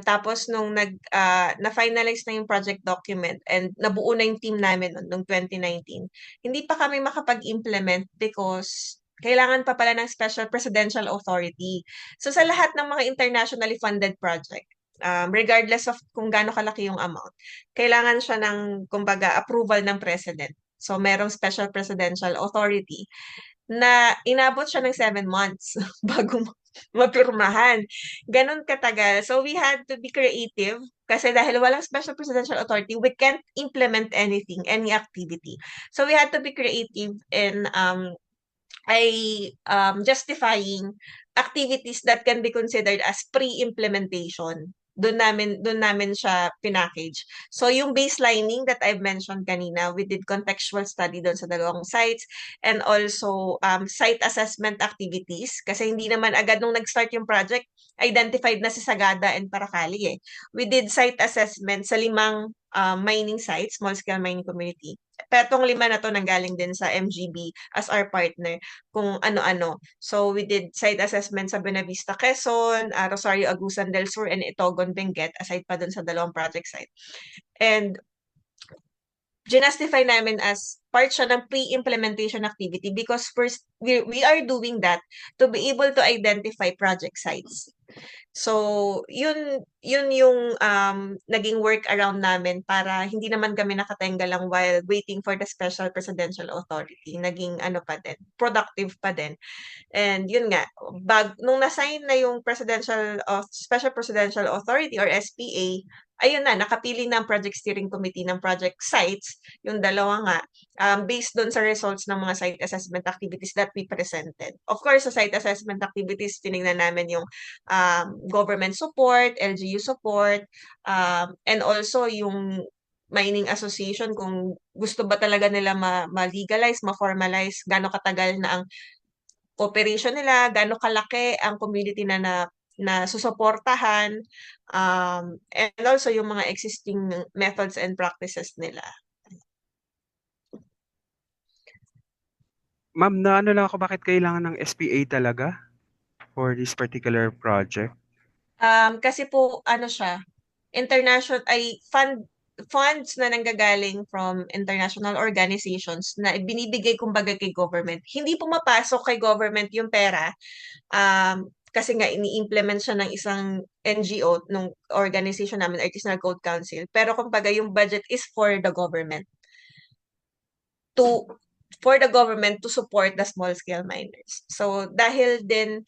Tapos nung na-finalize na yung project document and nabuo na yung team namin nung 2019, hindi pa kami makapag-implement because kailangan pa pala ng special presidential authority. So sa lahat ng mga internationally funded project, regardless of kung gaano kalaki yung amount, kailangan siya ng, kumbaga, approval ng president. So, merong special presidential authority na inabot siya ng 7 months bago mapirmahan. Ganon katagal. So, we had to be creative kasi dahil walang special presidential authority, we can't implement anything, any activity. So, we had to be creative in justifying activities that can be considered as pre-implementation. Doon namin siya pinackage. So yung baselining that I've mentioned kanina, we did contextual study doon sa dalawang sites and also site assessment activities kasi hindi naman agad nung nag-start yung project, identified na si Sagada and Paracali eh. We did site assessment sa 5 mining sites, small scale mining community. Pero itong 5 na to nanggaling din sa MGB as our partner kung ano-ano. So, we did site assessment sa Buenavista, Quezon, Rosario, Agusan del Sur, and Itogon, Benguet, aside pa dun sa dalawang project site. And ginastify namin as part siya ng pre-implementation activity because first, we are doing that to be able to identify project sites. So, yun yung naging workaround namin para hindi naman kami nakatenga lang while waiting for the special presidential authority. Naging ano pa din, productive pa din. And yun nga, nung na-sign na yung Special Presidential Authority or SPA, ayun na, nakapili na ang Project Steering Committee ng project sites, yung dalawa nga, based doon sa results ng mga site assessment activities that we presented. Of course, sa site assessment activities, tinignan namin yung government support, LGU support, and also yung mining association kung gusto ba talaga nila ma-legalize, ma-formalize, gaano katagal na ang cooperation nila, gaano kalaki ang community na susuportahan, and also yung mga existing methods and practices nila. Ma'am, naano lang ako, bakit kailangan ng SPA talaga for this particular project? Kasi po, ano siya, international ay funds na nanggagaling from international organizations na binibigay kumbaga kay government. Hindi pumapasok kay government yung pera, kasi nga ini-implement siya ng isang NGO, nung organization namin, Artisanal Code Council. Pero kumbaga yung budget is to for the government to support the small scale miners. So dahil din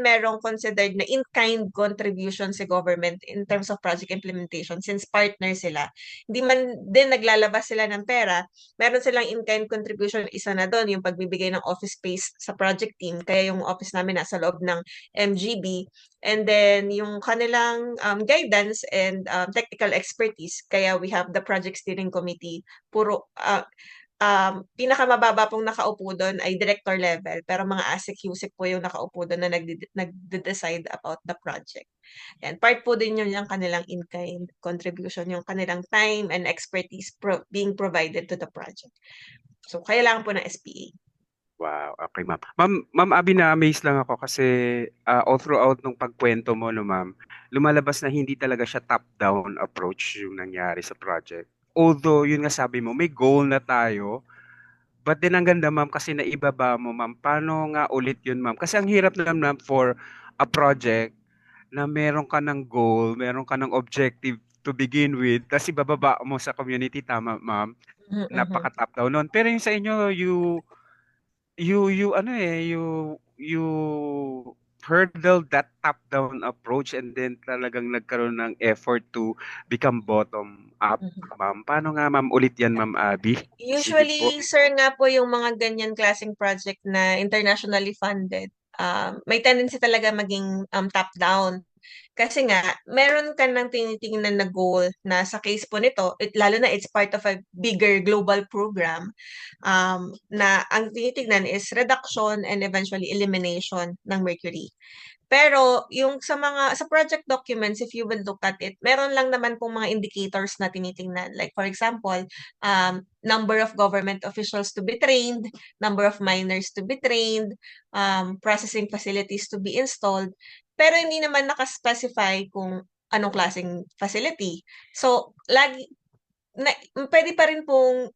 merong considered na in-kind contribution sa government in terms of project implementation, since partner sila, hindi man din naglalabas sila ng pera, meron silang in-kind contribution. Isa na doon yung pagbibigay ng office space sa project team, kaya yung office namin nasa loob ng MGB, and then yung kanilang guidance and technical expertise, kaya we have the project steering committee. Pinakamababa pong nakaupo doon ay director level, pero mga ASIC-USIC po yung nakaupo doon na nagde-decide about the project. And part po din yun yung kanilang in-kind contribution, yung kanilang time and expertise being provided to the project. So, kailangan po ng SPA. Wow, okay ma'am. Ma'am Abby, na-amaze lang ako kasi all throughout nung pagkwento mo, no ma'am, lumalabas na hindi talaga siya top-down approach yung nangyari sa project. Although, yun nga sabi mo, may goal na tayo. But din ang ganda ma'am kasi naibaba mo ma'am. Paano nga ulit yun ma'am? Kasi ang hirap na ma'am for a project na meron ka ng goal, meron ka ng objective to begin with, tapos ibababa mo sa community, tama ma'am? Mhm. Napaka-top down nun. Pero yung sa inyo, you hurdle that top-down approach and then talagang nagkaroon ng effort to become bottom up, Mhm. ma'am. Paano nga ma'am ulit yan, ma'am Abby? Sige po. Usually, sir, nga po yung mga ganyan klaseng project na internationally funded, may tendency talaga maging top-down. Kasi nga, meron ka ng tinitingnan na goal na sa case po nito, lalo na it's part of a bigger global program, na ang tinitingnan is reduction and eventually elimination ng mercury. Pero yung sa project documents, if you will look at it, meron lang naman pong mga indicators na tinitingnan. Like for example, number of government officials to be trained, number of miners to be trained, processing facilities to be installed. Pero hindi naman nakaspecify kung anong klaseng facility. So, pwede pa rin pong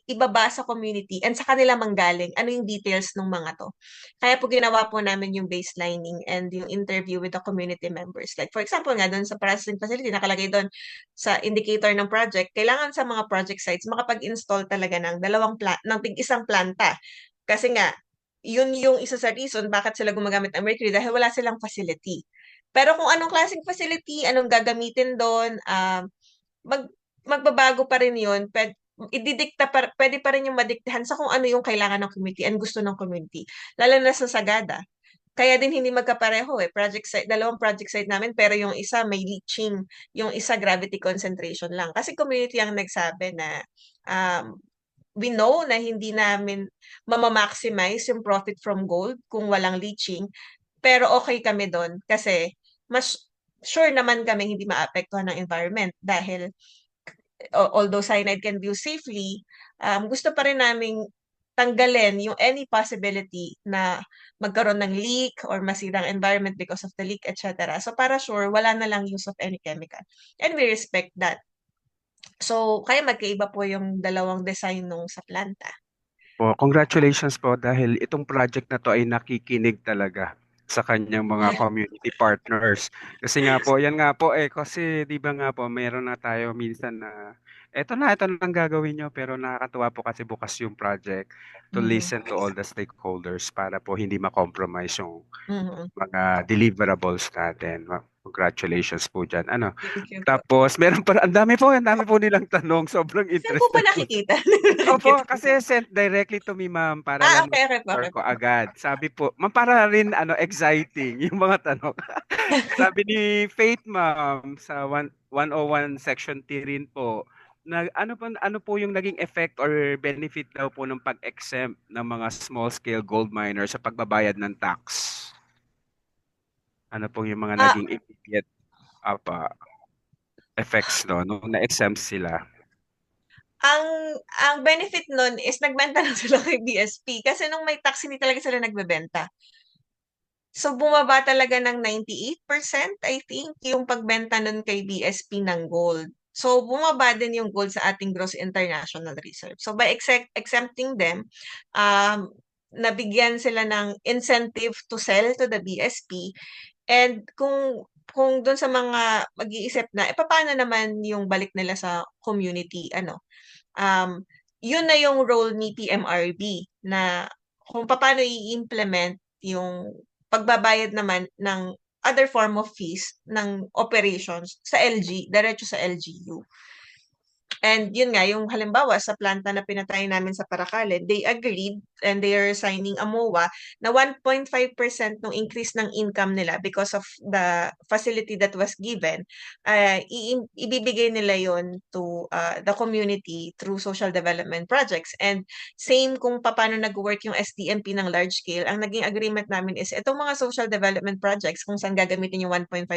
ibaba sa community and sa kanila manggaling ano yung details ng mga to. Kaya po ginawa po namin yung baselining and yung interview with the community members. Like for example nga doon sa processing facility, nakalagay doon sa indicator ng project, kailangan sa mga project sites makapag-install talaga ng isang planta. Kasi nga, yun yung isa sa reason bakit sila gumagamit ng mercury, dahil wala silang facility. Pero kung anong klaseng facility, anong gagamitin doon, mag magbabago pa rin yun. Pwede pa rin yung madiktahan sa kung ano yung kailangan ng community and gusto ng community. Lalo na sa Sagada. Kaya din hindi magkapareho eh. Dalawang project site namin, pero yung isa may leaching, yung isa gravity concentration lang. Kasi community ang nagsabi na um, we know na hindi namin mamamaximize yung profit from gold kung walang leaching, pero okay kami doon kasi mas sure naman kami hindi maapektuhan ng environment dahil although cyanide can be used safely, gusto pa rin naming tanggalin yung any possibility na magkaroon ng leak or masirang environment because of the leak, etc. So para sure, wala na lang use of any chemical. And we respect that. So, kaya magkaiba po yung dalawang design nung sa planta. Po, congratulations po dahil itong project na to ay nakikinig talaga sa kanyang mga community partners. Kasi nga po, yan nga po kasi 'di ba nga po, meron na tayo minsan na ito na lang gagawin nyo, pero nakakatuwa po kasi bukas yung project to Mhm. listen to all the stakeholders para po hindi ma-compromise yung Mhm. mga deliverables natin. Congratulations po dyan. Ano? Thank you po. Tapos, ang dami po nilang tanong. Sobrang Saan po ba interested po. nakikita? Opo, Nakikita ko. kasi sent directly to me, ma'am, para lang Okay, okay po, ma-answer okay ko po. agad. Sabi po, ma'am, para rin exciting yung mga tanong. Sabi ni Faith, ma'am, sa 101 section T rin po, ano po yung naging effect or benefit daw po ng pag-exempt ng mga small scale gold miners sa pagbabayad ng tax? Ano po yung mga Ah, naging immediate apa effects no nung na-exempt sila? ang ang benefit nun is nagbenta lang sila kay BSP kasi nung may tax hindi talaga sila nagbebenta. So bumaba talaga ng 98% I think yung pagbenta nun kay BSP ng gold. So bumaba din yung gold sa ating gross international reserve. So by exempting them, nabigyan sila ng incentive to sell to the BSP. And kung doon sa mga mag-iisip na, paano naman yung balik nila sa community, um, yun na yung role ni PMRB na kung paano i-implement yung pagbabayad naman ng other form of fees ng operations sa LG, diretso sa LGU. And yun nga, yung halimbawa sa planta na pinatay namin sa Paracale, they agreed and they are signing a MOA na 1.5% ng increase ng income nila because of the facility that was given, ibibigay nila yon to the community through social development projects. And same kung paano nag-work yung SDMP ng large scale, ang naging agreement namin is itong mga social development projects kung saan gagamitin yung 1.5%,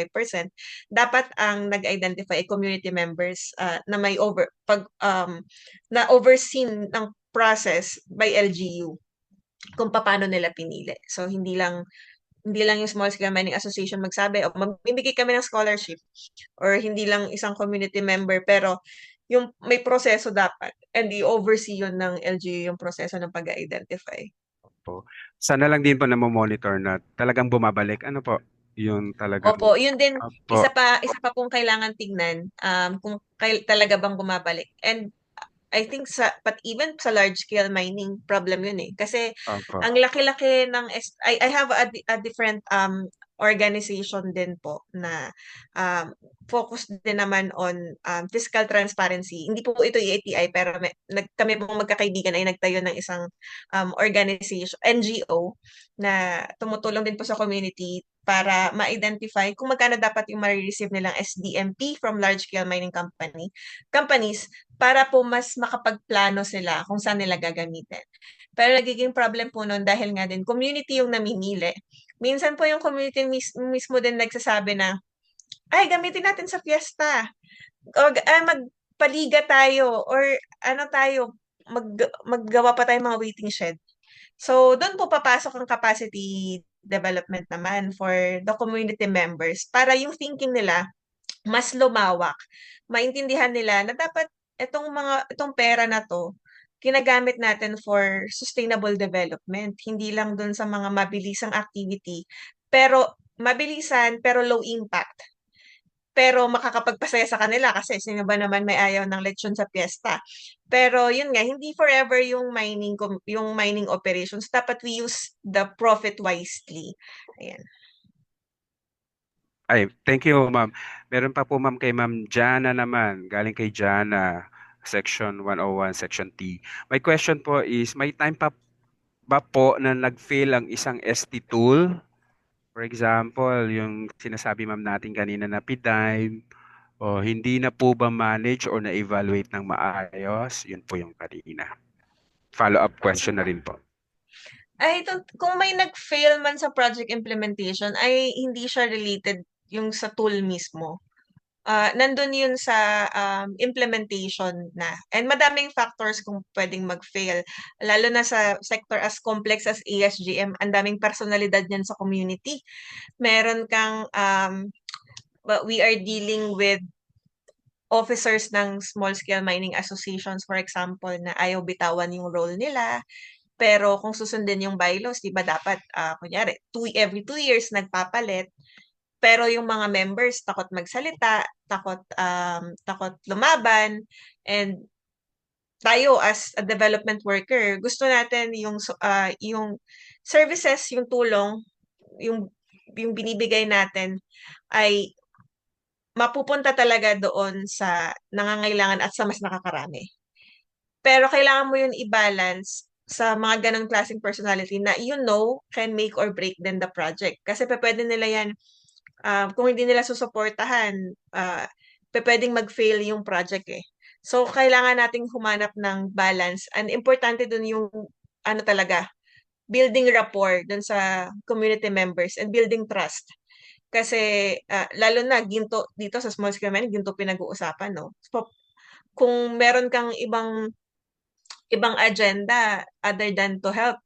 dapat ang nag-identify ay community members na may na overseen ng process by LGU kung paano nila pinili. So hindi lang yung Small Scale Mining Association magsabi o magbibigay kami ng scholarship or hindi lang isang community member pero yung may proseso dapat and i-oversee yun ng LGU yung proseso ng pag-identify. Po. Sana lang din po na monitor na talagang bumabalik. Ano po? Yung talagang Opo, yun din po. isa pa pong kailangan tignan kung talaga bang bumabalik. And I think but even sa large scale mining problem yun eh. Kasi Opo. ang laki-laki I have a different organization din po na focus din naman on fiscal transparency. Hindi po ito EATI pero kami pong magkakaibigan ay nagtayo ng isang organization, NGO na tumutulong din po sa community para ma-identify kung magkano dapat yung ma-receive nilang SDMP from large scale mining companies para po mas makapagplano sila kung saan nila gagamitin. Pero nagiging problem po nun dahil nga din community yung namimili. Minsan po yung community mismo din nagsasabi na, ay, gamitin natin sa fiesta. O magpaliga tayo or mag, maggawa pa tayo mga waiting shed. So, doon po papasok ang capacity development naman for the community members para yung thinking nila mas lumawak. Maintindihan nila na dapat itong pera na to ginagamit natin for sustainable development, hindi lang dun sa mga mabilisang activity, pero mabilisan pero low impact. Pero makakapagpasaya sa kanila kasi sino ba naman may ayaw ng lechon sa piyesta. Pero yun nga, hindi forever yung mining operations. Dapat we use the profit wisely. Ayan. Ay, thank you, ma'am. Meron pa po, ma'am, kay Ma'am Jana naman. Galing kay Jana, Section 101, Section T. My question po is, may time pa ba po na nag-fail ang isang ST tool? For example, yung sinasabi ma'am natin kanina na PDIME, o hindi na po ba manage or na-evaluate ng maayos? Yun po yung kanina. Follow-up question na rin po. Kung may nag-fail man sa project implementation, ay hindi siya related yung sa tool mismo. Nandun yun sa implementation na. And madaming factors kung pwedeng mag-fail. Lalo na sa sector as complex as ASGM, ang daming personalidad niyan sa community. Meron kang, we are dealing with officers ng small scale mining associations, for example, na ayaw bitawan yung role nila. Pero kung susundin yung bylaws, di ba dapat, kunyari, every 2 years nagpapalit. Pero yung mga members takot magsalita, takot lumaban, and tayo as a development worker, gusto natin yung services, yung tulong, yung yung binibigay natin ay mapupunta talaga doon sa nangangailangan at sa mas nakakarami. Pero kailangan mo yun i-balance sa mga ganong klaseng personality na can make or break din the project. Kasi pwede nila yan, kung hindi nila susuportahan, pwedeng mag-fail yung project eh. So, kailangan nating humanap ng balance. And importante dun yung, ano talaga, building rapport dun sa community members and building trust. Kasi, lalo na, ginto, dito sa small scale mining, ginto pinag-uusapan, no? So, kung meron kang ibang agenda other than to help,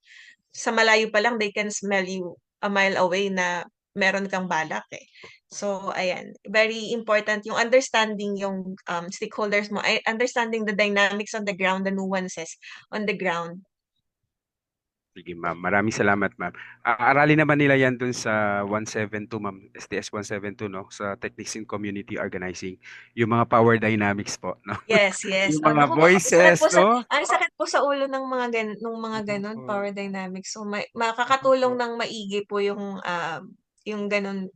sa malayo pa lang, they can smell you a mile away na meron kang balak eh. So, ayan. Very important yung understanding yung stakeholders mo, understanding the dynamics on the ground, the nuances on the ground. Sige, ma'am. Maraming salamat, ma'am. Aralin naman nila yan dun sa 172, ma'am. SDS 172, no? Sa Techniques in Community Organizing. Yung mga power dynamics po, no? Yes, yes. Yung Oh, mga naku, voices, no? ang sakit po sa ulo ng nung mga ganun, Opo. power dynamics. So, makakatulong Opo. ng maigi po yung ganun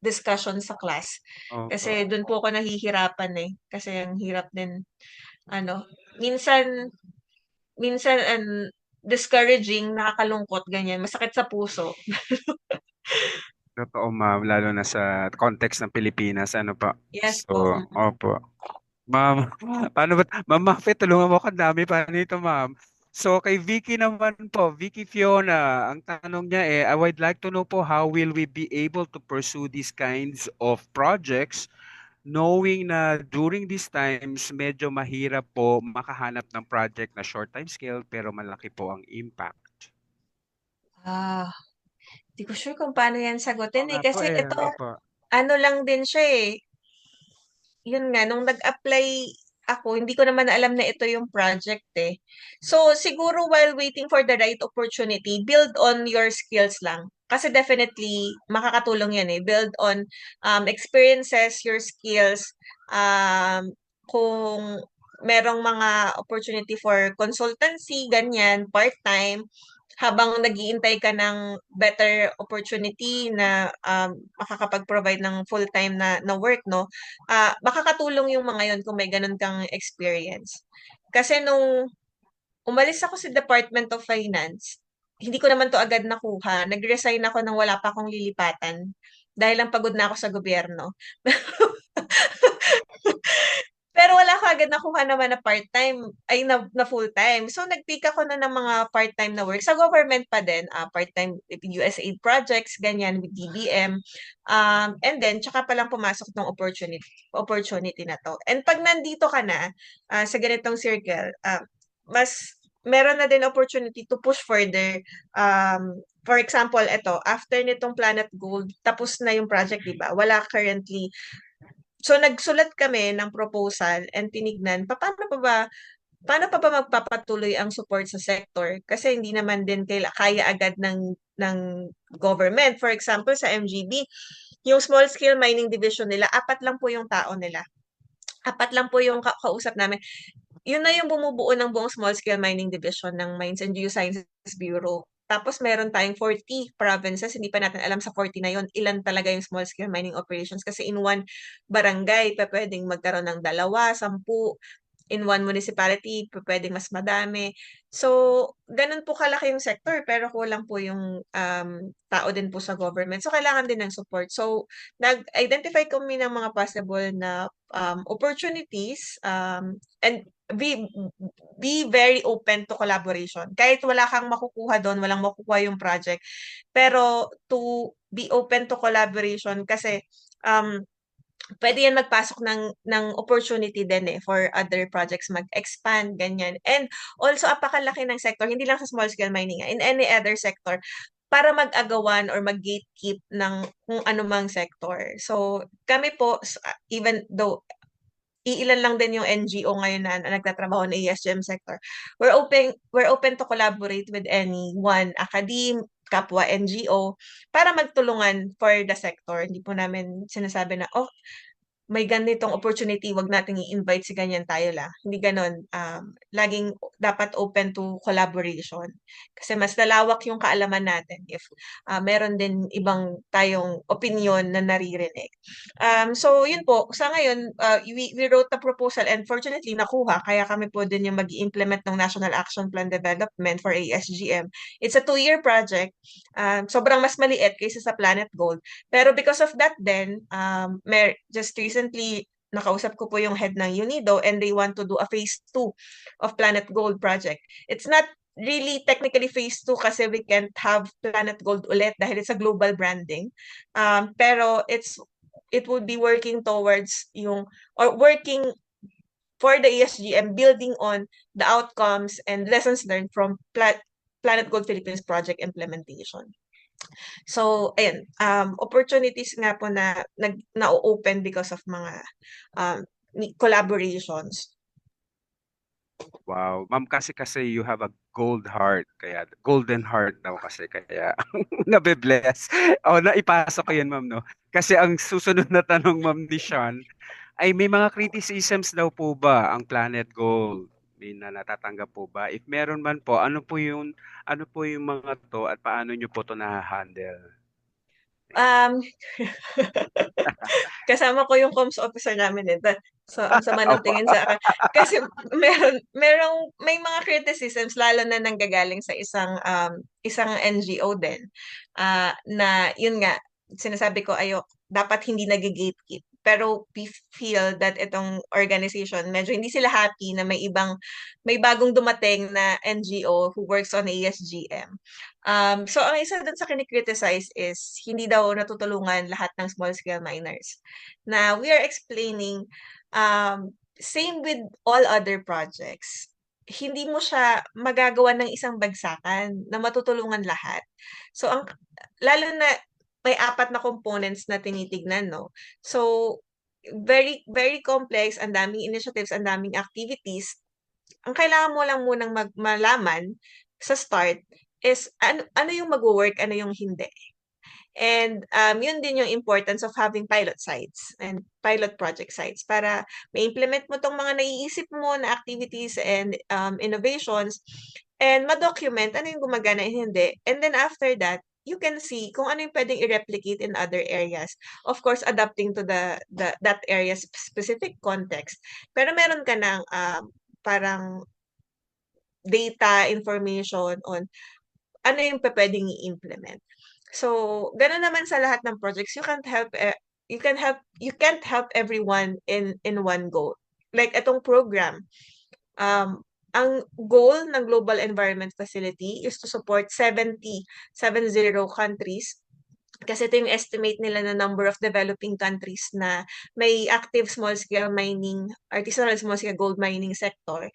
discussion sa class. Opo. Kasi doon po ako nahihirapan eh. Kasi ang hirap din, ano, minsan, discouraging, nakakalungkot, ganyan. Masakit sa puso. Totoo, ma'am. Lalo na sa context ng Pilipinas. Ano pa? Yes po. So, opo. Ma'am, paano ba? Ma'am Mafe, tulungan mo ako. Ang dami pa nito, ma'am. So, kay Vicky naman po, Vicky Fiona, ang tanong niya I would like to know po how will we be able to pursue these kinds of projects knowing na during these times, medyo mahirap po makahanap ng project na short time scale pero malaki po ang impact. Ah, di ko sure kung paano yan Oo sagutin eh. nga po Kasi ito, opo. ano lang din siya eh. Yun nga, nung nag-apply ako, hindi ko naman alam na ito yung project eh. So, siguro while waiting for the right opportunity, build on your skills lang. Kasi definitely, makakatulong yan eh. Build on experiences, your skills, kung merong mga opportunity for consultancy, ganyan, part-time, habang nag-iintay ka ng better opportunity na makakapag-provide ng full-time na work, no? Makakatulong yung mga yon kung may ganun kang experience. Kasi nung umalis ako sa Department of Finance, hindi ko naman to agad nakuha. Nag-resign ako nang wala pa akong lilipatan dahil lang pagod na ako sa gobyerno. Pero wala ko agad nakuha naman na part-time, ay na full-time. So, nag-pick ako na ng mga part-time na work. Sa government pa din, part-time with USAID projects, ganyan, with DBM. And then, tsaka palang pumasok ng opportunity na to. And pag nandito ka na, sa ganitong circle, mas meron na din opportunity to push further. For example, ito, after nitong Planet Gold, tapos na yung project, di ba? Wala currently. So nagsulat kami ng proposal and tinignan paano pa ba magpapatuloy ang support sa sector kasi hindi naman din kaya agad ng government. For example, sa MGB, yung small scale mining division nila, 4 lang po yung tao nila. 4 lang po yung kausap namin. Yun na yung bumubuo ng buong small scale mining division ng Mines and Geosciences Bureau. Tapos meron tayong 40 provinces, hindi pa natin alam sa 40 na yon ilan talaga yung small scale mining operations kasi in one barangay, pwedeng magkaroon ng 2, 10, in one municipality, pwedeng mas madami. So, ganun po kalaki yung sector, pero kulang po yung tao din po sa government. So, kailangan din ng support. So, nag-identify kami ng mga possible na opportunities and be very open to collaboration. Kahit wala kang makukuha doon, walang makukuha yung project. Pero to be open to collaboration kasi pwede yan magpasok ng opportunity din for other projects mag-expand, ganyan. And also, apakalaki ng sector, hindi lang sa small scale mining, in any other sector, para mag-agawan or mag-gatekeep ng kung anumang sector. So, kami po, even though iilan lang din yung NGO ngayon na nagtatrabaho na ESGM sector. We're open to collaborate with anyone, academe, kapwa NGO, para magtulungan for the sector. Hindi po namin sinasabi na, may ganitong opportunity, wag nating i-invite si ganyan, tayo lang. Hindi gano'n. Laging dapat open to collaboration. Kasi mas lalawak yung kaalaman natin if meron din ibang tayong opinion na naririnig. So yun po, sa ngayon, we wrote a proposal and fortunately nakuha, kaya kami po din yung mag-i-implement ng National Action Plan Development for ASGM. It's a 2-year project. Sobrang mas maliit kaysa sa Planet Gold. Pero because of that then, just recently, nakausap ko po yung head ng UNIDO and they want to do a phase 2 of Planet Gold project. It's not really technically phase 2 kasi we can't have Planet Gold ulit dahil it's a global branding. Pero it would be working towards working for the ESGM, building on the outcomes and lessons learned from Planet Gold Philippines project implementation. So, ayan, opportunities nga po na-open because of mga collaborations. Wow. Ma'am, kasi you have a gold heart. Kaya, golden heart daw kasi. Kaya, nabe-bless. Naipasok ko yan, ma'am, no? Kasi ang susunod na tanong, ma'am, ni Sean, ay may mga criticisms daw po ba ang Planet Gold? May natatanggap po ba? If meron man po, ano po yung mga to at paano nyo po to na-handle? Um, Kasama ko yung comms officer namin eh. So, ang sama ng Opo. tingin sa akin. Kasi may mga criticisms lalo na nanggagaling sa isang NGO din. Na yun nga, sinasabi ko dapat hindi nag-gatekeep. Pero we feel that itong organization, medyo hindi sila happy na may bagong dumating na NGO who works on ASGM. So ang isa dun sa kinikriticize is hindi daw natutulungan lahat ng small scale miners. Na we are explaining, same with all other projects. Hindi mo siya magagawa ng isang bagsakan na matutulungan lahat. So lalo na may 4 na components na tinitignan, no? So very very complex, ang daming initiatives, ang daming activities. Ang kailangan mo lang munang malaman sa start is ano yung magwo-work, ano yung hindi. And yun din yung importance of having pilot sites and pilot project sites para ma-implement mo tong mga naiisip mo na activities and innovations and ma-document ano yung gumagana and hindi. And then after that, you can see kung ano yung pwedeng i-replicate in other areas. Of course, adapting to that area's specific context. Pero meron ka ng parang data information on ano yung pwedeng i-implement. So, gano'n naman sa lahat ng projects, you can't help everyone in one go. Like itong program, ang goal ng Global Environment Facility is to support 70 countries. Kasi ito yung estimate nila na number of developing countries na may active small-scale mining, artisanal small-scale gold mining sector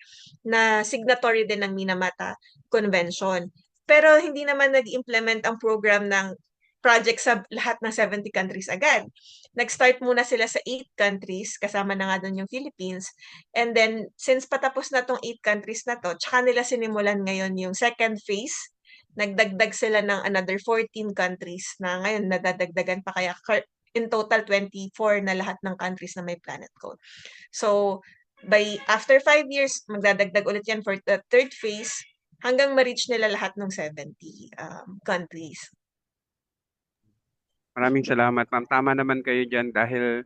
na signatory din ng Minamata Convention. Pero hindi naman nag-implement ang program ng project sa lahat ng 70 countries agad. Nag-start muna sila sa 8 countries, kasama na nga doon yung Philippines. And then, since patapos na tong 8 countries na to, tsaka nila sinimulan ngayon yung second phase. Nagdagdag sila ng another 14 countries na ngayon nadadagdagan pa, kaya in total 24 na lahat ng countries na may Planet Gold. So, after 5 years, magdadagdag ulit yan for the third phase hanggang ma-reach nila lahat ng 70 countries. Maraming salamat, ma'am. Tama naman kayo dyan dahil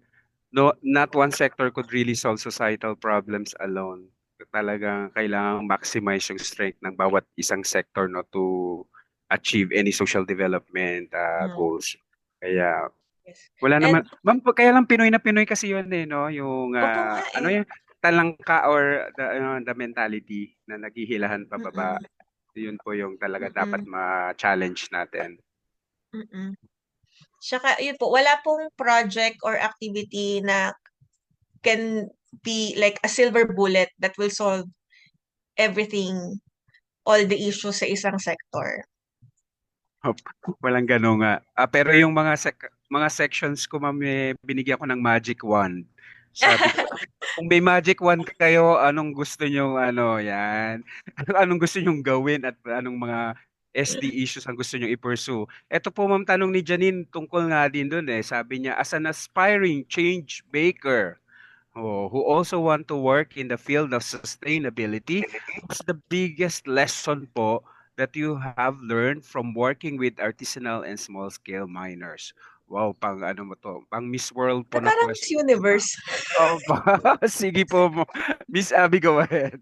not one sector could really solve societal problems alone. Talagang kailangang maximize yung strength ng bawat isang sector to achieve any social development goals. Kaya Yes. wala naman, ma'am, kaya lang Pinoy na Pinoy kasi yun no, yung Opo nga yung talangka or the mentality na naghihilahan pababa. Yun po yung talaga dapat ma-challenge natin. Tsaka yun po, wala pong project or activity na can be like a silver bullet that will solve everything, all the issues sa isang sector. Walang gano'n nga. Pero yung mga sections ko, ma'am, binigyan ko ng magic wand. Sabi ko, kung may magic wand kayo, anong gusto nyo, yan? Anong gusto nyong gawin at anong mga SD issues ang gusto niyong i-pursue. Ito po ma'am, tanong ni Janine tungkol nga din doon eh. Sabi niya, as an aspiring change maker, who also want to work in the field of sustainability, what's the biggest lesson po that you have learned from working with artisanal and small-scale miners? Wow, pang ano mo to? Pang Miss World po na Parang Miss question. Universe. Oh, sige po, Miss Abby, go ahead.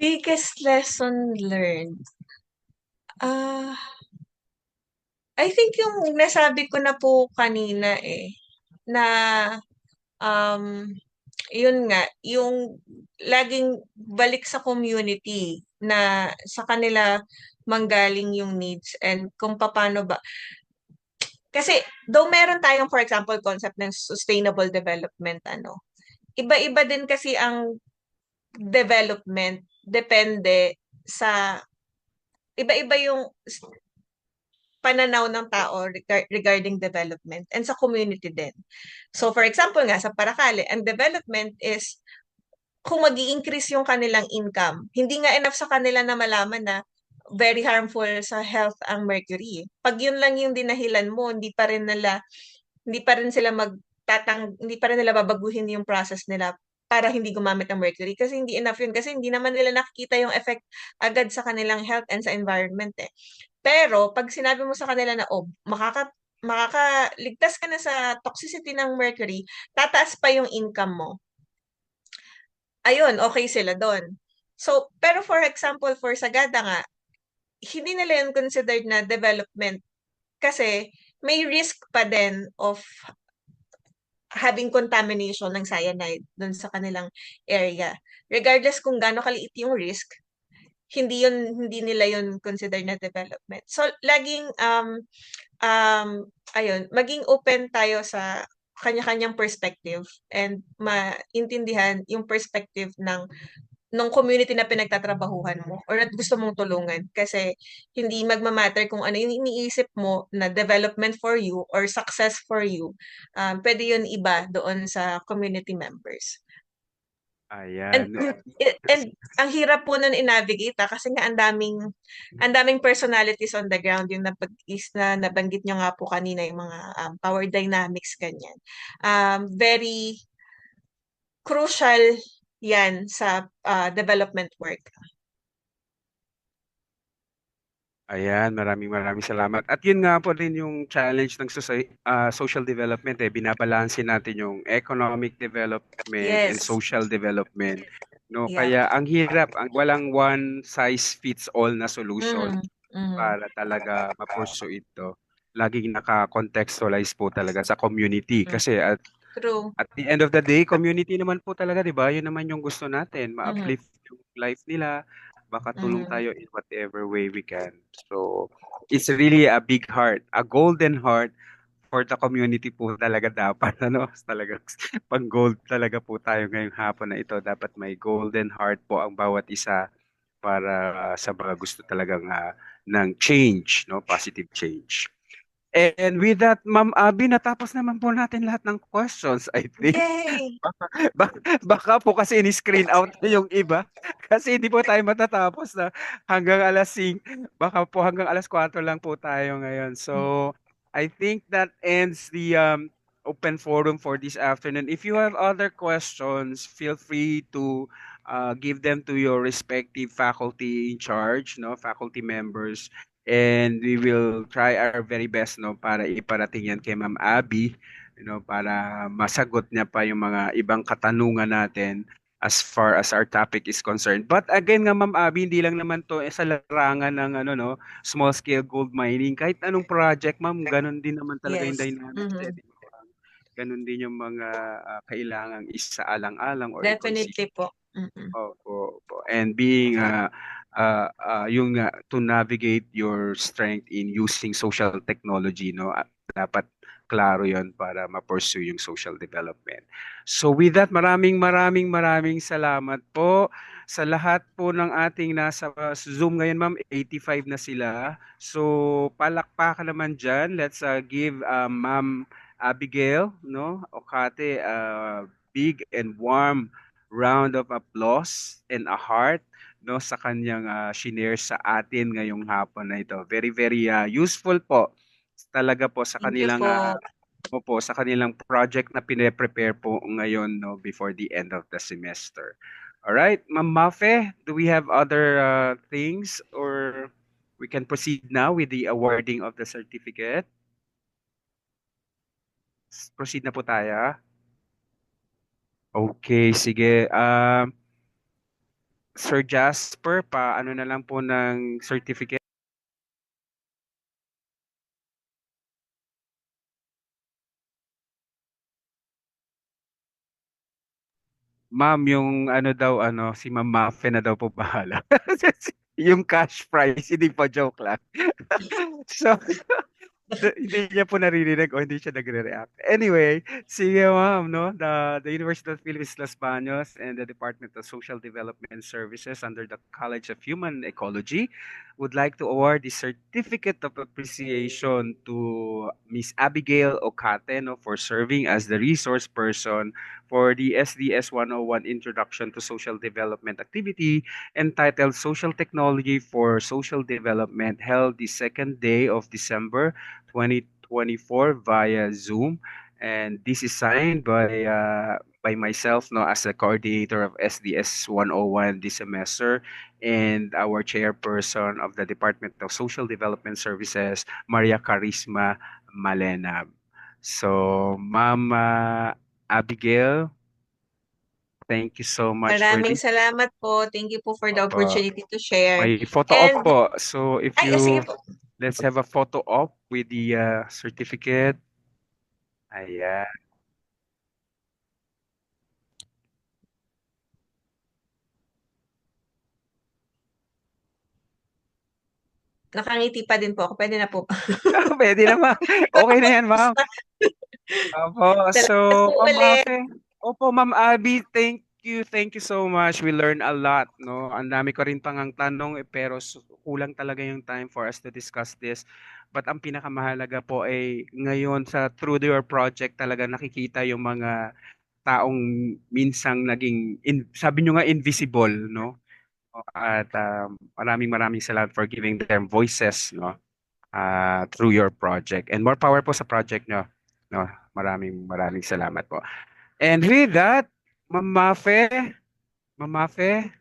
Biggest lesson learned. Ah, I think yung nasabi ko na po kanina eh, na um, yun nga, yung laging balik sa community na sa kanila manggaling yung needs and kung paano ba. Kasi though meron tayong for example concept ng sustainable development iba-iba din kasi ang development depende sa iba-iba yung pananaw ng tao regarding development and sa community din. So for example nga sa Paracale, ang development is kung mag increase yung kanilang income. Hindi nga enough sa kanila na malaman na very harmful sa health ang mercury. Pag yun lang yung dinahilan mo, hindi pa rin nila babaguhin yung process nila para hindi gumamit ng mercury kasi hindi enough yun kasi hindi naman nila nakikita yung effect agad sa kanilang health and sa environment eh. Pero pag sinabi mo sa kanila na oh, makakaligtas ka na sa toxicity ng mercury, tataas pa yung income mo. Ayun, okay sila doon. So, pero for example, for Sagada nga, hindi nila yun considered na development kasi may risk pa din of having contamination ng cyanide doon sa kanilang area. Regardless kung gaano kaliit yung risk, hindi nila yun considered na development. So laging ayun, maging open tayo sa kanya-kanyang perspective and maintindihan yung perspective ng community na pinagtatrabahuhan mo or na gusto mong tulungan kasi hindi magmamatter kung ano yung iniisip mo na development for you or success for you. Pwede yun iba doon sa community members. And, Ayan. and ang hirap po nun i-navigate kasi nga ang daming personalities on the ground yung na nabanggit nyo nga po kanina yung mga power dynamics ganyan. Very crucial yan sa development work. Ayan, maraming maraming salamat. At yun nga po din yung challenge ng social development eh. Binabalansin natin yung economic development and Yes. social development. No, Yeah. kaya ang hirap, walang one size fits all na solution Mhm. para talaga ma-pursue ito. Laging naka-contextualize po talaga sa community Mm. kasi True. at the end of the day, community naman po talaga, 'di ba? Yun naman yung gusto natin, Mhm. ma-uplift yung life nila, makatulong Mhm. tayo in whatever way we can. So, it's really a big heart, a golden heart for the community po talaga dapat, ano? Talaga pang gold talaga po tayo ngayong hapon na ito. Dapat may golden heart po ang bawat isa para sa mga gusto talagang ng change, no? Positive change. And with that, Ma'am Abby, natapos naman po natin lahat ng questions, I think. Yay! Baka po kasi ni-screen out na yung iba. Kasi hindi po tayo matatapos na hanggang alas 5. Baka po hanggang alas 4 lang po tayo ngayon. So, I think that ends the open forum for this afternoon. If you have other questions, feel free to give them to your respective faculty in charge, no, faculty members. And we will try our very best, no, para iparating yan kay Ma'am Abby, para masagot niya pa yung mga ibang katanungan natin as far as our topic is concerned. But again nga Ma'am Abby, hindi lang naman to sa larangan ng small scale gold mining. Kahit anong project, Ma'am, ganun din naman talaga yung Yes. dynamics. Mhm. Di ba? Ganun din yung mga kailangang isaalang-alang or i-consider. Definitely po. Mhm. Opo, opo. And being yung to navigate your strength in using social technology, no? Dapat klaro 'yon para ma-pursue yung social development. So with that, maraming maraming maraming salamat po sa lahat po ng ating nasa Zoom ngayon, Ma'am. 85 na sila. So palakpakan naman diyan. Let's give Ma'am Abigail, no? Okate, big and warm round of applause and a heart no, sa kanyang shinare sa atin ngayong hapon na ito. Very, very useful po talaga po sa Thank you kanilang po. sa kanilang project na pine-prepare po ngayon, no, before the end of the semester. All right, Ma'am Mafe, do we have other things, or we can proceed now with the awarding of the certificate? Proceed na po tayo. Okay, sige. Sir Jasper, ano na lang po ng certificate? Ma'am, yung ano daw, si Ma'am Mafe na daw po bahala. Yung cash prize, hindi pa, joke lang. So, hindi niya po naririnig o hindi siya nagre-react. Anyway, sige ma'am, no? The University of the Philippines Los Baños and the Department of Social Development Services under the College of Human Ecology would like to award the Certificate of Appreciation to Miss Abigail Ocate, no, for serving as the resource person for the SDS 101 Introduction to Social Development activity entitled Social Technology for Social Development, held the second day of December 2024 via Zoom. And this is signed by myself, no, as a coordinator of SDS 101 this semester, and our chairperson of the Department of Social Development Services, Maria Carisma Malena. So, Ma'am Abigail, thank you so much for Maraming this. salamat po. Thank you po for the Opo. opportunity to share. May photo op And, po. So, if sige you, po. let's have a photo op with the certificate. Ayan. Nakangiti pa din po ako. Pwede na po. Pwede naman. Okay na yan, ma'am. Opo. So, Salamat po Ma'am ulit. Afe. Opo, Ma'am Abby, thank you. Thank you so much. We learned a lot, no? Ang dami ko rin pangang tanong, pero kulang talaga yung time for us to discuss this. But ang pinakamahalaga po ay ngayon through your project talaga nakikita yung mga taong minsang naging, sabi nyo nga, invisible, no? At maraming maraming salamat for giving them voices, no? Through your project. And more power po sa project nyo. No? Maraming maraming salamat po. And with that, Ma'am Mafe,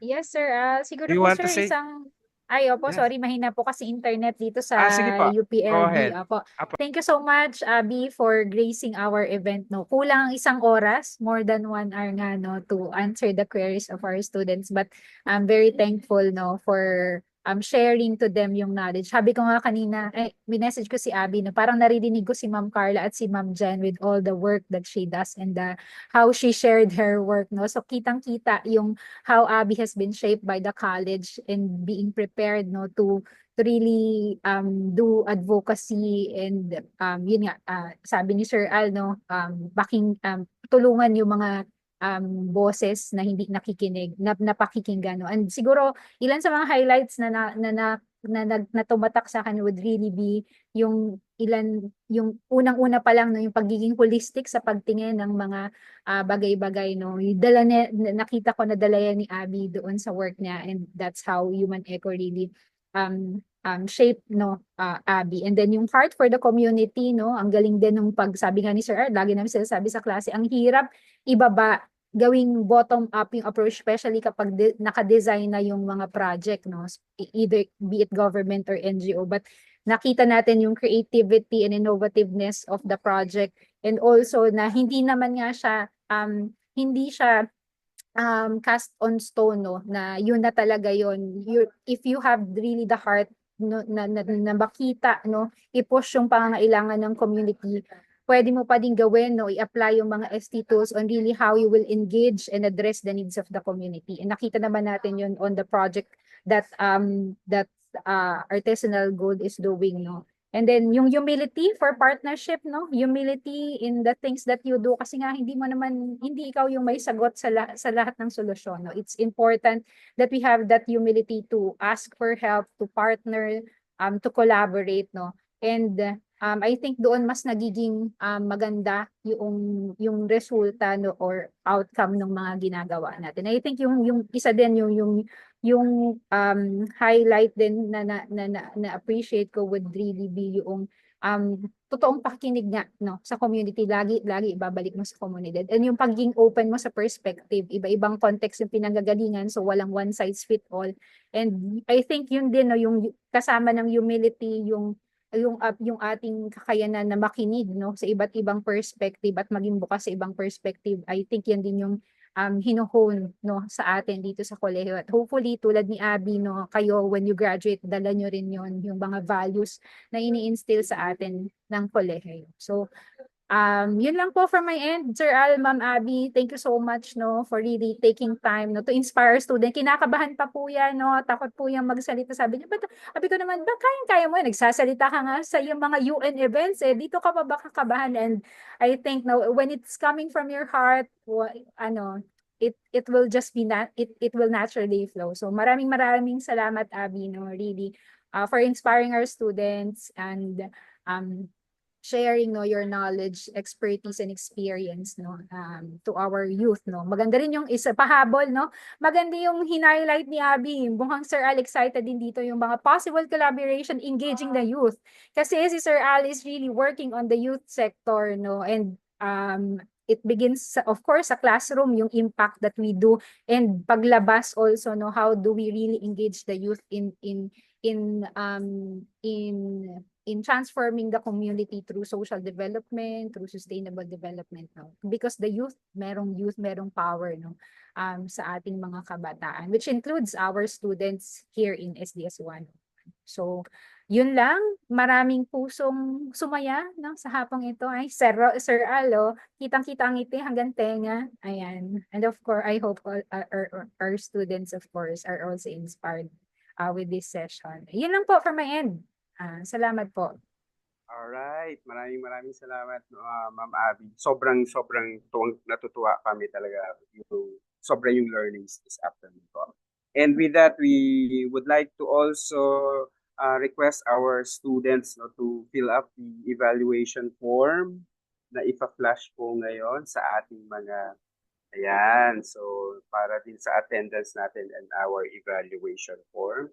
Yes, sir. do Siguro you po, want to sir, say? opo, Yes. sorry, mahina po kasi internet dito sa Sige po. Go UPLB. ahead. Opo. Apo. Thank you so much, Abby, for gracing our event. No, kulang ang isang oras, more than 1 hour nga, no, to answer the queries of our students. But I'm very thankful, no, for sharing to them yung knowledge. Sabi ko nga kanina, minessage ko si Abby, no, parang naririnig ko si Ma'am Carla at si Ma'am Jen with all the work that she does and how she shared her work, no. So kitang-kita yung how Abby has been shaped by the college and being prepared, no, to really do advocacy and yun nga, sabi ni Sir Al, no, tulungan yung mga boses na hindi nakikinig, napakikinggan, no. And siguro ilan sa mga highlights na tumatak sa akin would really be yung yung unang-una pa lang, no, yung pagiging holistic sa pagtingin ng mga bagay-bagay, no. Yung nakita ko na dala yan ni Abby doon sa work niya, and that's how Human Eco really shape, no, Abby. And then yung heart for the community, no, ang galing din nung pagsabi nga ni Sir Art, lagi namin sinasabi sa klase, ang hirap ibaba, gawing bottom up yung approach, especially kapag naka-design na yung mga project, no, either be it government or NGO. But nakita natin yung creativity and innovativeness of the project, and also na hindi naman nga siya hindi siya cast on stone, no, na yun na talaga yun. If you have really the heart, no, na makita, no, i-push yung pangangailangan ng community, pwede mo pa din gawin, no, i-apply yung mga ST tools on really how you will engage and address the needs of the community. And nakita naman natin yun on the project that Artisanal Gold is doing, no. And then yung humility for partnership, no, humility in the things that you do, kasi nga hindi ikaw yung may sagot sa lahat ng solusyon, no. It's important that we have that humility to ask for help, to partner, to collaborate, no. And I think doon mas nagiging maganda yung resulta, no, or outcome ng mga ginagawa natin. I think yung isa din yung highlight din na appreciate ko would really be yung totoong pakikinig nga no sa community, lagi ibabalik mo sa komunidad, and yung pagiging open mo sa perspective, iba-ibang context yung pinanggagalingan, so walang one size fit all. And I think yun din no, yung kasama ng humility, yung ating kakayanan na makinig no sa iba't ibang perspective at maging bukas sa ibang perspective. I think yan din yung hino-hone no sa atin dito sa kolehiyo, at hopefully tulad ni Abby no, kayo when you graduate dala nyo rin yon, yung mga values na ini-instill sa atin ng kolehiyo. So yun lang po from my end, Sir Al, Ma'am Abby. Thank you so much no for really taking time no to inspire student. Kinakabahan pa po yan no, takot po yung magsalita. Sabi niya, but sabi ko naman, ba kayang-kaya mo yan? Nagsasalita ka nga sa yung mga UN events dito ka pa ba kakabahan? And I think no, when it's coming from your heart, it will just be it will naturally flow. So maraming salamat, Abby, no, really, for inspiring our students and sharing no your knowledge, expertise and experience no to our youth no. Maganda rin yung isa pahabol no. Maganda yung highlight ni Abby. Mukhang Sir Al excited din dito yung mga possible collaboration engaging the youth. Kasi si Sir Al is really working on the youth sector no, and it begins of course sa classroom, yung impact that we do, and paglabas also no, how do we really engage the youth in transforming the community through social development, through sustainable development no, because the youth merong power no sa ating mga kabataan, which includes our students here in SDS1. So yun lang, maraming pusong sumaya no sa hapong ito. Ay Sir Alo, kitang-kita ang ngiti hanggang tenga. Ayan. And of course, I hope all our students of course are also inspired with this session. Yun lang po from my end. Salamat po. Alright, maraming salamat, Ma'am Abby. Sobrang natutuwa kami talaga yung learnings this afternoon po. And with that, we would like to also request our students no, to fill up the evaluation form na ipa-flash po ngayon sa ating mga ayan. So, para din sa attendance natin and our evaluation form.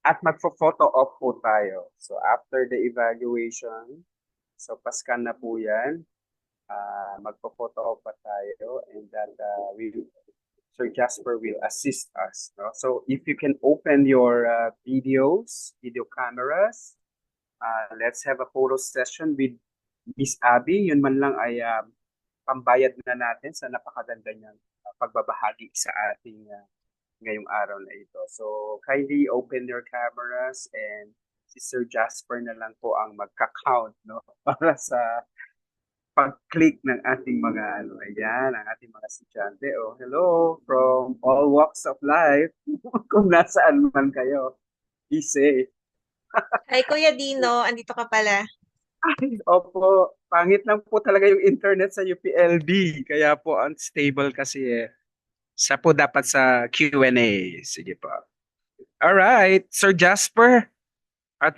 At magpo-photo op po tayo. So after the evaluation, so pascan na po yan. Magpo-photo op pa tayo, and that Sir Jasper will assist us. No? So if you can open your video cameras, let's have a photo session with Miss Abby. Yun man lang ay pambayad na natin sa napakaganda niyang pagbabahagi sa ating ngayong araw na ito. So, kindly open your cameras, and si Sir Jasper na lang po ang magka-count no? Para sa pag-click ng ating mga ayan, ang ating mga estudyante. Oh, hello from all walks of life. Kung nasaan man kayo, be safe. Hi, Kuya Dino. Andito ka pala. Ay, opo. Pangit lang po talaga yung internet sa UPLB. Kaya po unstable kasi Sa po dapat sa Q&A. Sige po. All right, Sir Jasper, at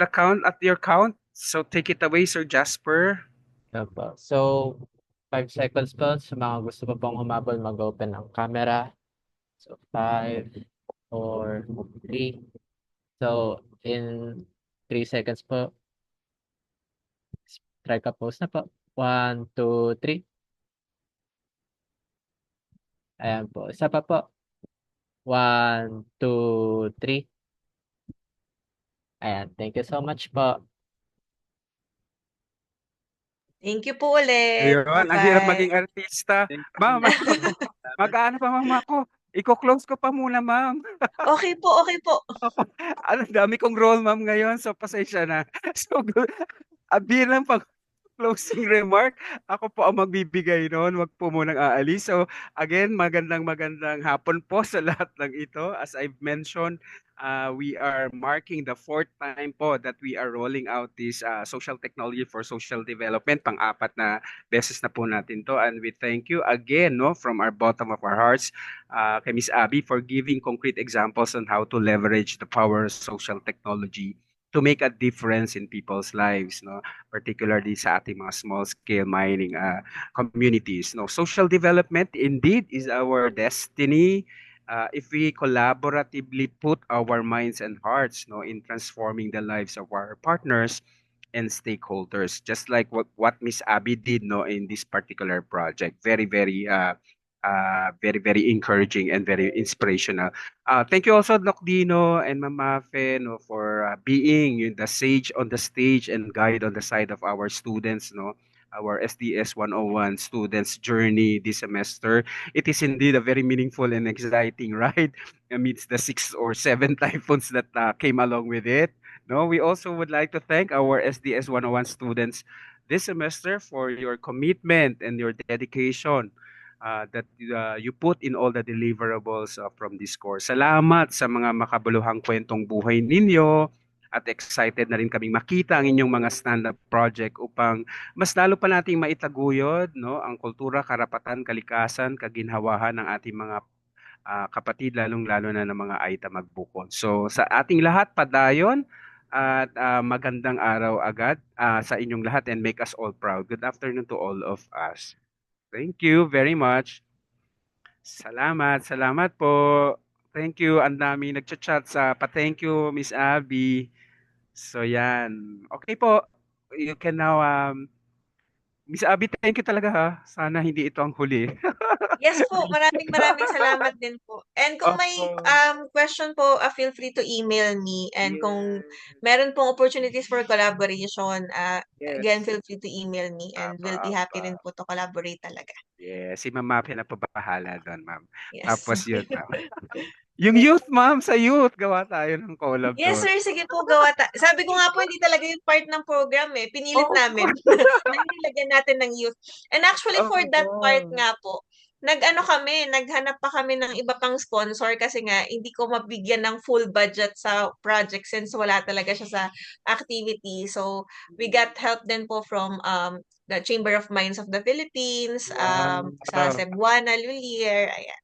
your count. So take it away, Sir Jasper. Opo. So, 5 seconds po sa mga gusto pa pong humabol, mag-open ng camera. So, 5, 4, 3. So, in 3 seconds po, strike a pose na po. 1, 2, 3. Ayan po. Isa pa po. 1, 2, 3. Ayan. Thank you so much po. Thank you po ulit. Ayun, ang hirap Bye-bye. maging artista. Ma'am, mag-ano pa ma'am ako? Iko-close ko pa muna, ma'am. Okay po, okay po. Ang dami kong role, ma'am, ngayon. So, pasensya na. So, bilang pag closing remark, ako po ang magbibigay noon. Wag po munang aalis. So, again, magandang hapon po sa lahat ng ito. As I've mentioned, we are marking the 4th time po that we are rolling out this social technology for social development. Pang-apat na beses na po natin to. And we thank you again no, from our bottom of our hearts kay Ms. Abby for giving concrete examples on how to leverage the power of social technology to make a difference in people's lives, no? Particularly sa ating mga small-scale mining communities. No? Social development indeed is our destiny, if we collaboratively put our minds and hearts, in transforming the lives of our partners and stakeholders, just like what Miss Abby did, in this particular project. Very, very, very, very encouraging and very inspirational. Thank you also, Doc Dino and Ma'am Mafe, for being the sage on the stage and guide on the side of our students, our SDS 101 students' journey this semester. It is indeed a very meaningful and exciting ride amidst the 6 or 7 typhoons that came along with it. No, we also would like to thank our SDS 101 students this semester for your commitment and your dedication that you put in all the deliverables from this course. Salamat sa mga makabuluhang kwentong buhay ninyo at excited na rin kaming makita ang inyong mga stand-up project upang mas lalo pa nating maitaguyod, ang kultura, karapatan, kalikasan, kaginhawahan ng ating mga kapatid, lalong-lalo na ng mga Aita Magbukod. So sa ating lahat, padayon at magandang araw agad sa inyong lahat and make us all proud. Good afternoon to all of us. Thank you very much. Salamat, salamat po. Thank you. Ang dami nagchat-chat sa pa-thank you, Miss Abby. So yan. Okay po. You can now Miss Abby, thank you talaga ha. Sana hindi ito ang huli. Yes po, maraming salamat din po. And kung may question po, feel free to email me. And kung meron pong opportunities for collaboration, again, feel free to email me and we'll be happy rin po to collaborate talaga. Yes, si Ma'am Mafe na pabahala doon, ma'am. Yes. Tapos yun, ma'am. Yung youth, ma'am, sa youth, gawa tayo ng collab Yes, doon. sir. Sige po, gawa Sabi ko nga po, hindi talaga yung part ng program eh. Pinilit namin. Nilagyan natin ng youth. And actually, for that part nga po, naghanap pa kami ng iba pang sponsor kasi nga hindi ko mabigyan ng full budget sa project since wala talaga siya sa activity. So, we got help din po from the Chamber of Mines of the Philippines, sa Cebuana, Lulier, ayan.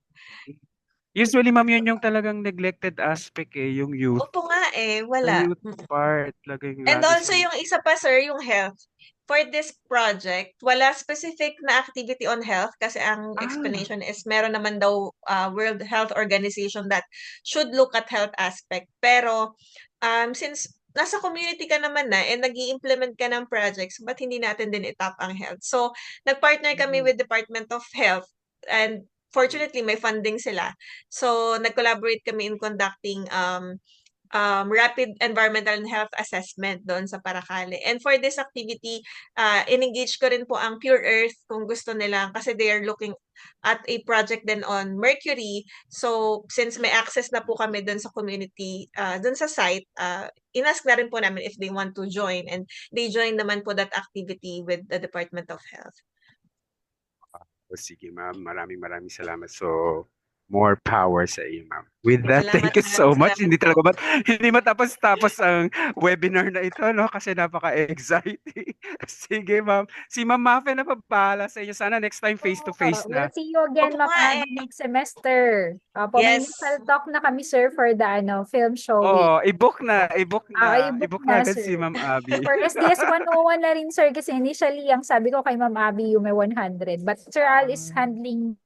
Usually, ma'am, yun yung talagang neglected aspect yung youth. Opo nga The wala. youth part. Laging And lagi also yung isa pa sir, yung health. For this project, wala specific na activity on health kasi ang explanation is meron naman daw World Health Organization that should look at health aspect. Pero since nasa community ka naman na and nag-i-implement ka ng projects, ba't hindi natin din itap ang health? So, nag-partner kami with Department of Health and fortunately may funding sila. So, nag-collaborate kami in conducting rapid environmental and health assessment doon sa Paracale. And for this activity, in-engage ko rin po ang Pure Earth kung gusto nila kasi they are looking at a project then on Mercury. So, since may access na po kami doon sa community, doon sa site, inask na rin po namin if they want to join. And they join naman po that activity with the Department of Health. Sige, ma'am. Maraming salamat. So, more power sa iyo, ma'am. With that, thank you so much. Hindi matapos-tapos ang webinar na ito, kasi napaka-exciting. Sige, ma'am. Si Ma'am Mafe na pabahala sa inyo. Sana next time face-to-face na. We'll see you again, Opo Ma'am nga Abby, next semester. May Yes. initial talk na kami, sir, for the film showing. Oo, i-book na. I-book i-book na na, agad sir. si Ma'am Abby. For SDS 101 na rin, sir, kasi initially, ang sabi ko kay Ma'am Abby, yung may 100. But Sir Al is handling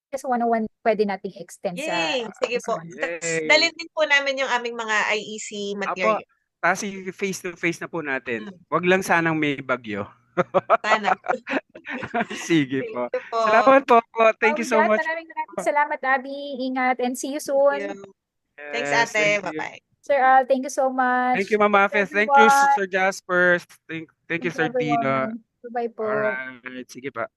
SDS 101, pwede nating extend Yay! sa Sige po. Yay! Dalhin din po namin yung aming mga IEC material. Tapos face-to-face na po natin. Wag lang sanang may bagyo. Sana. Sige po. Thank you po. Salamat po. Thank you so much. Maraming salamat, Abby. Ingat and see you soon. Thanks, Yes, ate. thank you. Bye-bye. Sir Al, thank you so much. Thank you, Ma'am Mafe. Thank you, Sir Jasper. Thank you, Sir Dino. Bye-bye po. Alright. Sige pa.